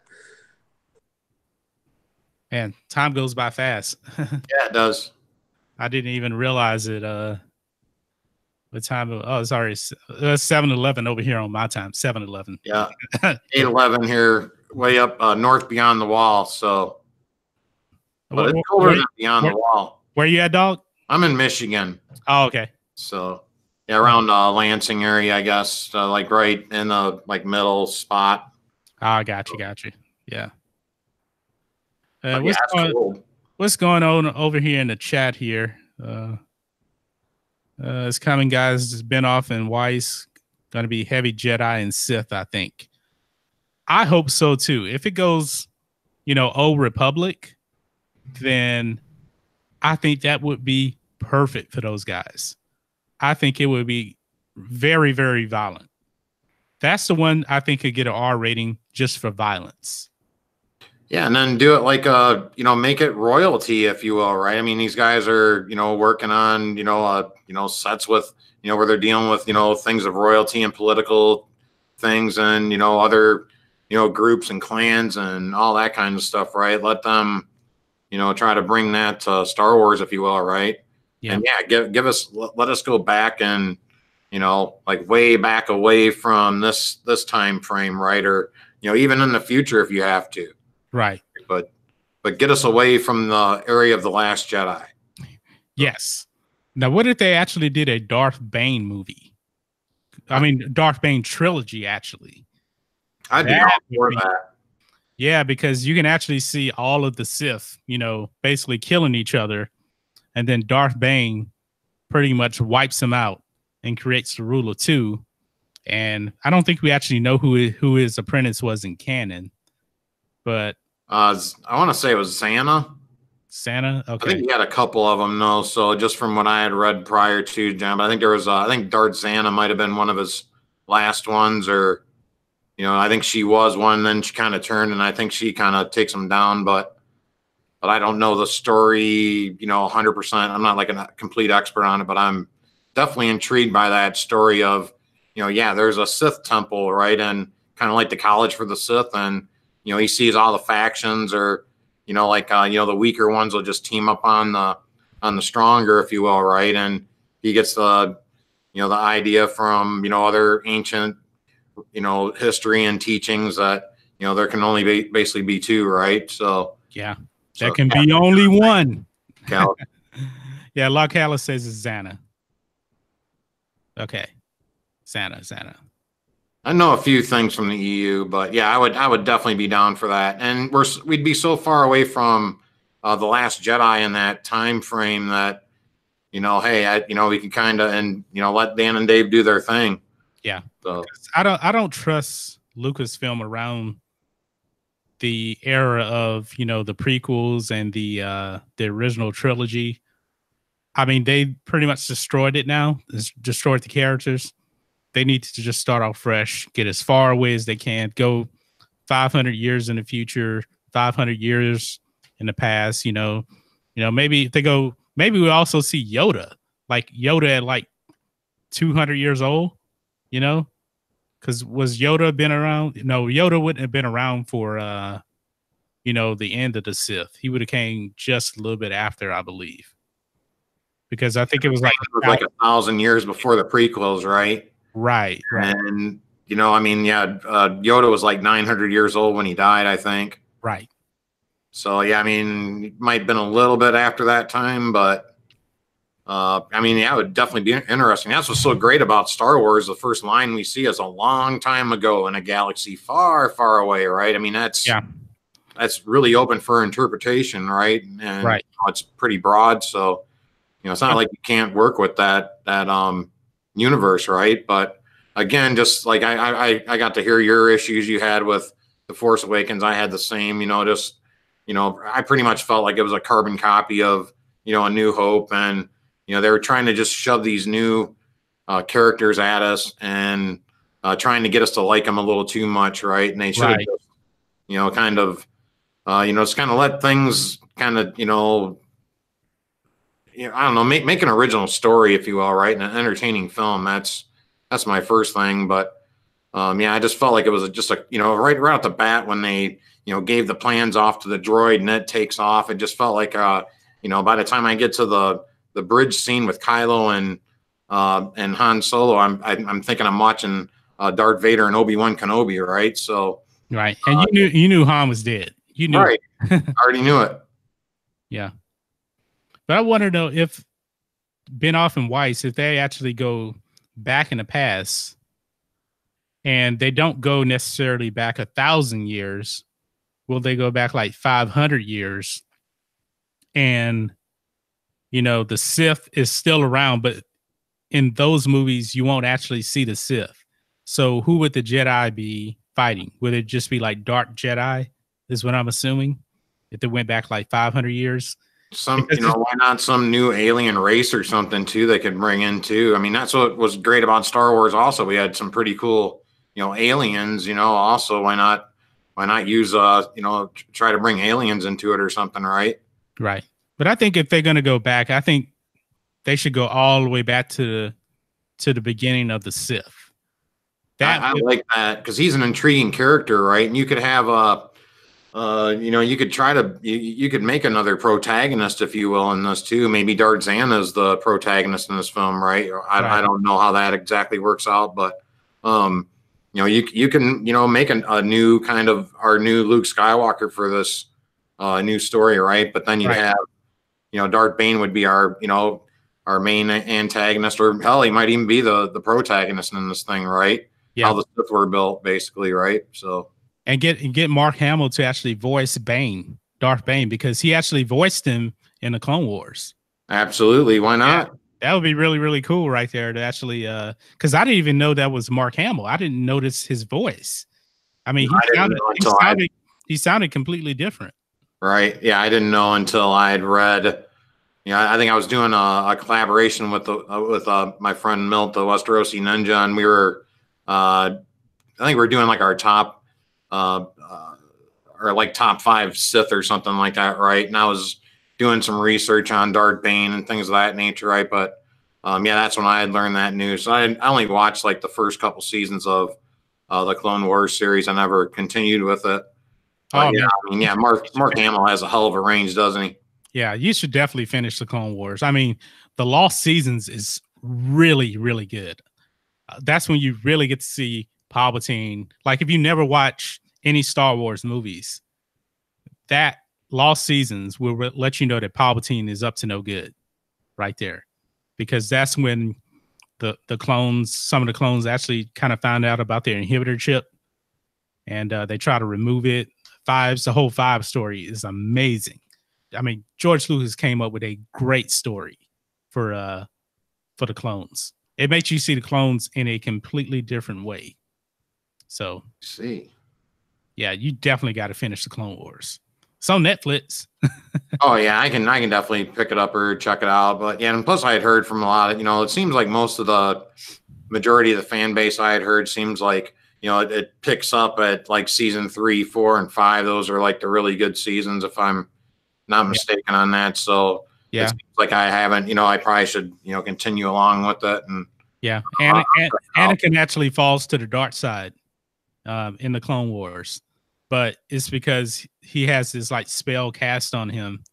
Man, time goes by fast. Yeah, it does. I didn't even realize it. What time? Oh, sorry, 7-Eleven over here on my time. 7-Eleven. Yeah, 8-11 here, way up north beyond the wall. So, but it's colder than beyond the wall. Where you at, dog? I'm in Michigan. Oh, okay. So, yeah, around Lansing area, I guess, like right in the middle spot. Oh, got you. Yeah. Cool. What's going on over here in the chat here? It's coming, guys. It's Benoff and Weiss. Going to be heavy Jedi and Sith, I think. I hope so, too. If it goes, Old Republic, then I think that would be perfect for those guys. I think it would be very, very violent. That's the one I think could get an R rating just for violence. Yeah, and then do it like make it royalty, if you will, right? I mean, these guys are, working on, sets with, where they're dealing with, things of royalty and political things and, other, groups and clans and all that kind of stuff, right? Let them, try to bring that to Star Wars, if you will, right? Yeah. And yeah, let us go back and, way back away from this time frame, right? Or, even in the future if you have to. Right. But get us away from the area of The Last Jedi. Yes. Now, what if they actually did a Darth Bane movie? I mean, Darth Bane trilogy, actually. I'd be all for that. Yeah, because you can actually see all of the Sith, basically killing each other. And then Darth Bane pretty much wipes them out and creates the Rule of Two. And I don't think we actually know who his apprentice was in canon. But I want to say it was Santa. Santa. Okay. I think he had a couple of them, though. So just from what I had read prior to John, but I think there was, I think Darth Santa might have been one of his last ones, or, I think she was one. Then she kind of turned, and I think she kind of takes him down. But I don't know the story, 100%. I'm not like a complete expert on it, but I'm definitely intrigued by that story of, yeah, there's a Sith temple, right, and kind of like the college for the Sith, and he sees all the factions, or the weaker ones will just team up on the stronger, if you will, right? And he gets the the idea from other ancient history and teachings that there can only basically be two, right? So yeah, there can be only one. Cal. Yeah, Lock Hallis says it's Xana. Okay, Xana. I know a few things from the EU, but yeah, I would definitely be down for that. And we'd be so far away from The Last Jedi in that time frame that hey, we can kind of let Dan and Dave do their thing. Yeah. So I don't trust Lucasfilm around the era of the prequels and the original trilogy. I mean, they pretty much destroyed it now. It's destroyed the characters. They need to just start off fresh, get as far away as they can, go 500 years in the future, 500 years in the past. Maybe if they go, maybe we also see Yoda, like Yoda at like 200 years old, because was Yoda been around? No, Yoda wouldn't have been around for, the end of the Sith. He would have came just a little bit after, I believe, because I think it was like 1,000 years before the prequels, right? Right. And, Yoda was like 900 years old when he died, I think. Right. So yeah, I mean, it might have been a little bit after that time, but I mean, yeah, it would definitely be interesting. That's what's so great about Star Wars. The first line we see is a long time ago in a galaxy far, far away, right? I mean, that's really open for interpretation, right? And Right. it's pretty broad, so it's not like you can't work with that universe, right? But again, just like I got to hear your issues you had with the Force Awakens. I had the same, I pretty much felt like it was a carbon copy of A New Hope, and they were trying to just shove these new characters at us and trying to get us to like them a little too much, right? And they should have just, kind of just kind of let things kind of I don't know, make an original story, if you will, right? And an entertaining film. That's my first thing. But yeah, I just felt like it was just right out the bat when they gave the plans off to the droid and it takes off. It just felt like by the time I get to the bridge scene with Kylo and Han Solo, I'm thinking I'm watching Darth Vader and Obi-Wan Kenobi, right? So right, and you knew Han was dead. You knew, right? I already knew it. Yeah. But I want to know if Benoff and Weiss, if they actually go back in the past and they don't go necessarily back 1,000 years, will they go back like 500 years? And, the Sith is still around, but in those movies, you won't actually see the Sith. So who would the Jedi be fighting? Would it just be like dark Jedi, is what I'm assuming, if they went back like 500 years? Why not some new alien race or something too they could bring in too? I mean, that's what was great about Star Wars. Also, we had some pretty cool, aliens. Also, why not use try to bring aliens into it or something, right? Right. But I think if they're going to go back, I think they should go all the way back to the beginning of the Sith. I like that because he's an intriguing character, right? And you could have you could try to you could make another protagonist, if you will, in this too. Maybe Darth Zan is the protagonist in this film, right? I don't know how that exactly works out, but you can make a new kind of our new Luke Skywalker for this new story, right? But then you'd have Darth Bane would be our our main antagonist, or hell, he might even be the protagonist in this thing, right? Yeah. How the Sith were built, basically, right? So. And get Mark Hamill to actually voice Bane, Darth Bane, because he actually voiced him in the Clone Wars. Absolutely, why not? Yeah, that would be really, really cool right there to actually, because I didn't even know that was Mark Hamill. I didn't notice his voice. I mean, he sounded completely different. Right. Yeah, I didn't know until I'd read. I think I was doing a collaboration with my friend Milt, the Westerosi Ninja, and we were, I think we were doing like our top. Or like top 5 Sith or something like that, right? And I was doing some research on Darth Bane and things of that nature, right? But yeah, that's when I had learned that news. So I only watched like the first couple seasons of the Clone Wars series. I never continued with it. But yeah, I mean, yeah, Mark Hamill has a hell of a range, doesn't he? Yeah, you should definitely finish the Clone Wars. I mean, the Lost Seasons is really, really good. That's when you really get to see Palpatine. Like if you never watch any Star Wars movies, that Lost Seasons will let you know that Palpatine is up to no good right there, because that's when some of the clones actually kind of found out about their inhibitor chip, and they try to remove it. The whole 5 story is amazing. I mean, George Lucas came up with a great story for the clones. It makes you see the clones in a completely different way. So, yeah, you definitely got to finish the Clone Wars. It's on Netflix. Oh yeah, I can definitely pick it up or check it out. But yeah, and plus I had heard from a lot of, it seems like most of the majority of the fan base I had heard seems like, it picks up at like season 3, 4, and 5. Those are like the really good seasons, if I'm not mistaken on that. So yeah, it seems like I haven't, I probably should, continue along with it. And yeah, Anakin actually falls to the dark side in the Clone Wars, but it's because he has this like spell cast on him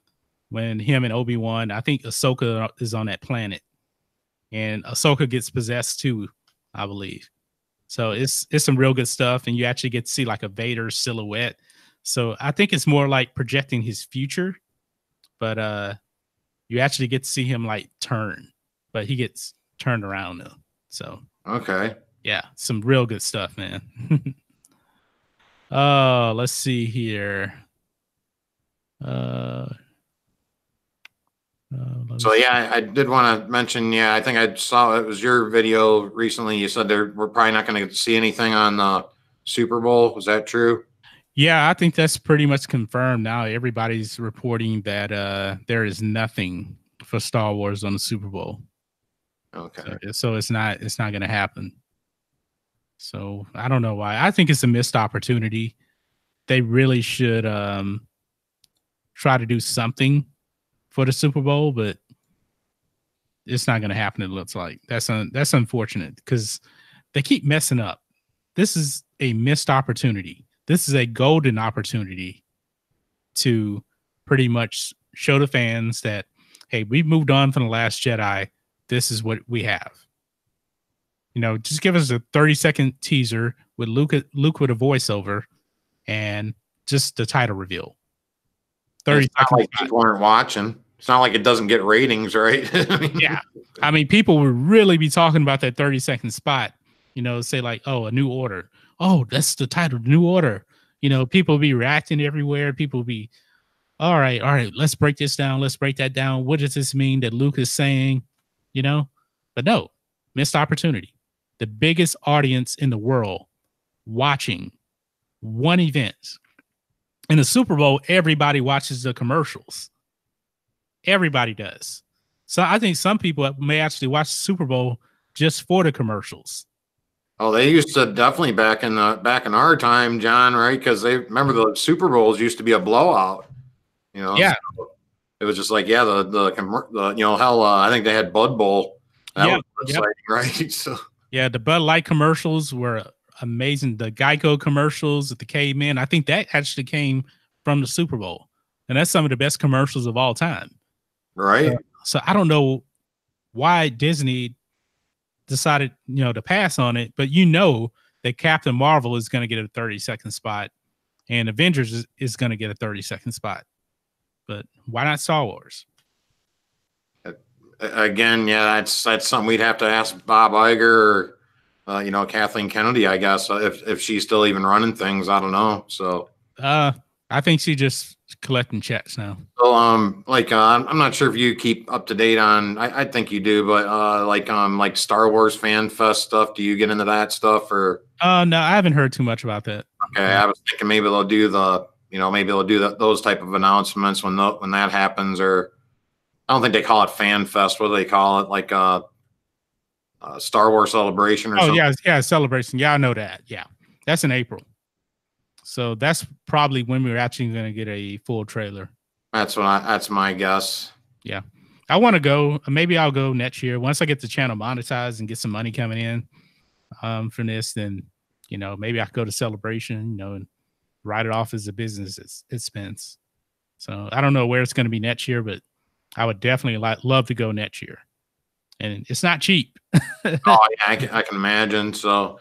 when him and Obi-Wan, I think Ahsoka is on that planet, and Ahsoka gets possessed too, I believe. So it's some real good stuff, and you actually get to see like a Vader silhouette. So I think it's more like projecting his future, but you actually get to see him like turn, but he gets turned around though. So Okay. yeah, some real good stuff, man. Let's see here. So yeah, I did want to mention. Yeah, I think I saw it was your video recently. You said we're probably not going to see anything on the Super Bowl. Was that true? Yeah, I think that's pretty much confirmed now. Everybody's reporting that there is nothing for Star Wars on the Super Bowl. Okay. So it's not going to happen. So I don't know why. I think it's a missed opportunity. They really should try to do something for the Super Bowl, but it's not going to happen. It looks like that's unfortunate because they keep messing up. This is a missed opportunity. This is a golden opportunity to pretty much show the fans that, hey, we've moved on from The Last Jedi. This is what we have. You know, just give us a 30-second teaser with Luke with a voiceover and just the title reveal. 30 it's not seconds. like people aren't watching. It's not like it doesn't get ratings, right? Yeah. I mean, people would really be talking about that 30-second spot, you know, say like, oh, a new order. Oh, that's the title, New Order. You know, people be reacting everywhere. People be, all right, let's break this down. Let's break that down. What does this mean that Luke is saying, you know? But no, missed opportunity. The biggest audience in the world watching one event. In the Super Bowl, everybody watches the commercials. Everybody does. So I think some people may actually watch the Super Bowl just for the commercials. Oh, they used to definitely back in our time, John, right? Because they remember the Super Bowls used to be a blowout. You know, yeah. So it was just like, yeah, the you know, hell, I think they had Bud Bowl. That was exciting, right? So yeah, the Bud Light commercials were amazing. The Geico commercials that came in, I think that actually came from the Super Bowl, and that's some of the best commercials of all time. Right. So I don't know why Disney decided, you know, to pass on it, but you know that Captain Marvel is going to get a 30-second spot and Avengers is going to get a 30-second spot. But why not Star Wars? Again, yeah, that's something we'd have to ask Bob Iger or you know, Kathleen Kennedy, I guess, if she's still even running things. I don't know. So I think she's just collecting checks now. So I'm not sure if you keep up to date on, I think you do, but like Star Wars Fan Fest stuff. Do you get into that stuff or? No, I haven't heard too much about that. Okay, I was thinking maybe they'll do those type of announcements when that happens, or I don't think they call it Fan Fest. What do they call it? Like Star Wars Celebration or something? Oh yeah, Celebration. Yeah, I know that. Yeah, that's in April. So that's probably when we're actually going to get a full trailer. That's my guess. Yeah. I want to go. Maybe I'll go next year. Once I get the channel monetized and get some money coming in from this, then, you know, maybe I could go to Celebration, you know, and write it off as a business expense. So I don't know where it's going to be next year, but I would definitely love to go next year. And it's not cheap. Oh, yeah, I can imagine. So,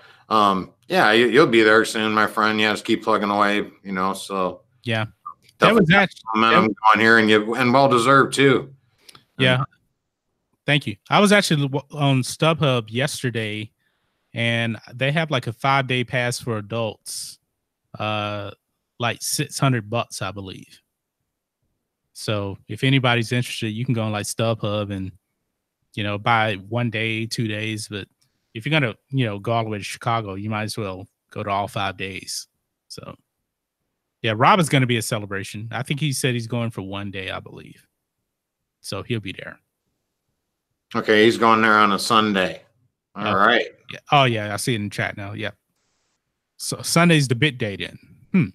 yeah, you'll be there soon, my friend. Yeah, just keep plugging away, you know. So yeah, that was actually momentum going here, and well deserved too. Yeah, thank you. I was actually on StubHub yesterday, and they have like a 5-day pass for adults, like $600, I believe. So if anybody's interested, you can go on like StubHub and, you know, buy 1 day, 2 days, but if you're going to, you know, go all the way to Chicago, you might as well go to all 5 days. So, yeah, Rob is going to be a Celebration. I think he said he's going for 1 day, I believe. So he'll be there. Okay, he's going there on a Sunday. All right. Yeah. Oh, yeah, I see it in chat now. Yeah. So Sunday's the bit day then.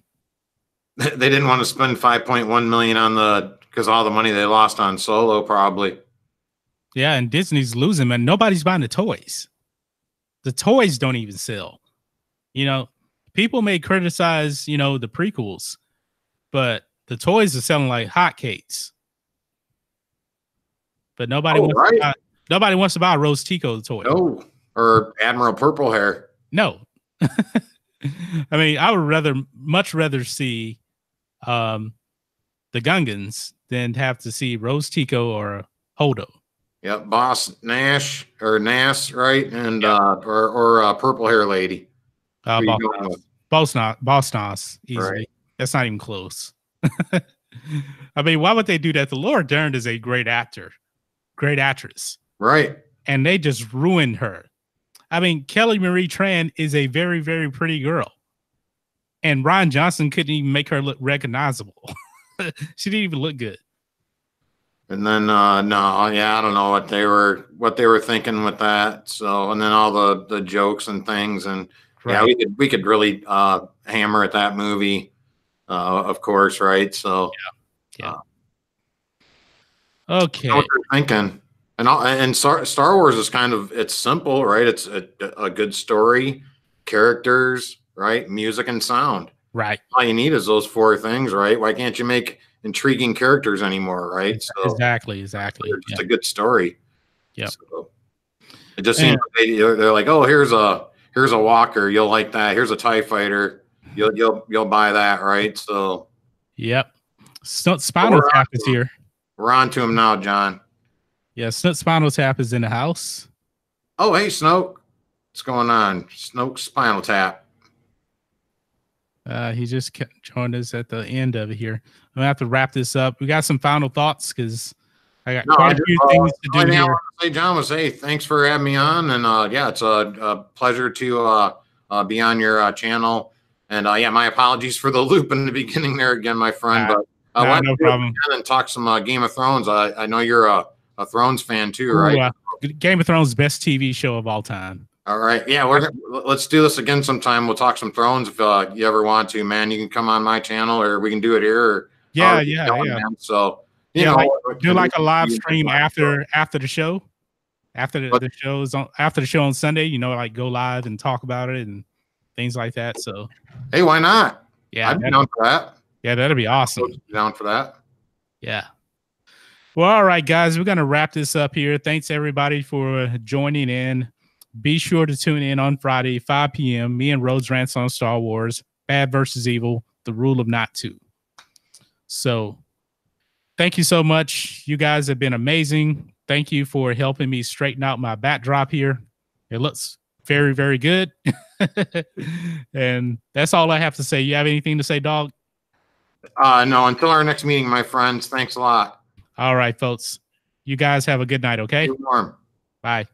They didn't want to spend $5.1 million because all the money they lost on Solo, probably. Yeah, and Disney's losing, man. Nobody's buying the toys. The toys don't even sell. You know, people may criticize, you know, the prequels, but the toys are selling like hotcakes. But nobody wants to buy a Rose Tico toy. No, or Admiral Purple Hair. No. I mean, I would much rather see the Gungans than have to see Rose Tico or Holdo. Yep, Boss Nash or Nass, right? And or purple hair lady. Who you going with? Boss Nas, easily. Right. That's not even close. I mean, why would they do that? The Laura Dern is a great actor, great actress. Right. And they just ruined her. I mean, Kelly Marie Tran is a very, very pretty girl. And Ron Johnson couldn't even make her look recognizable. She didn't even look good. And then I don't know what they were thinking with that. So, and then all the jokes and things, and right. Yeah, we could really hammer at that movie, of course, right? So yeah. Okay. What you're thinking, and Star Wars is it's simple, right? It's a good story, characters, right? Music and sound. Right. All you need is those four things, right? Why can't you make intriguing characters anymore, right? So exactly. Just a good story. Yeah. So it just seems like they're like, oh, here's a walker, you'll like that. Here's a TIE fighter, you'll buy that, right? So. Yep. Spinal Tap is here. We're on to him now, John. Yeah, Spinal Tap is in the house. Oh, hey, Snoke. What's going on? Snoke Spinal Tap. He just joined us at the end of it here. I'm gonna have to wrap this up. We got some final thoughts because I got quite a few things to do here. I want to say, John, was hey, thanks for having me on, and it's a pleasure to be on your channel. And my apologies for the loop in the beginning there again, my friend. But no problem. And talk some Game of Thrones. I know you're a Thrones fan too, right? Game of Thrones, best TV show of all time. All right. Yeah, let's do this again sometime. We'll talk some Thrones if you ever want to, man. You can come on my channel, or we can do it here. Or, yeah. Man. So do like a live stream after the show, after the show on Sunday. Like go live and talk about it and things like that. So hey, why not? Yeah, I'd be down for that. Yeah, that'd be awesome. Down for that. Yeah. Well, all right, guys, we're gonna wrap this up here. Thanks everybody for joining in. Be sure to tune in on Friday, 5 p.m. Me and Rhodes rants on Star Wars, Bad versus Evil, The Rule of Not To. So thank you so much. You guys have been amazing. Thank you for helping me straighten out my backdrop here. It looks very, very good. And that's all I have to say. You have anything to say, dog? No, until our next meeting, my friends. Thanks a lot. All right, folks. You guys have a good night, okay? Stay warm. Bye.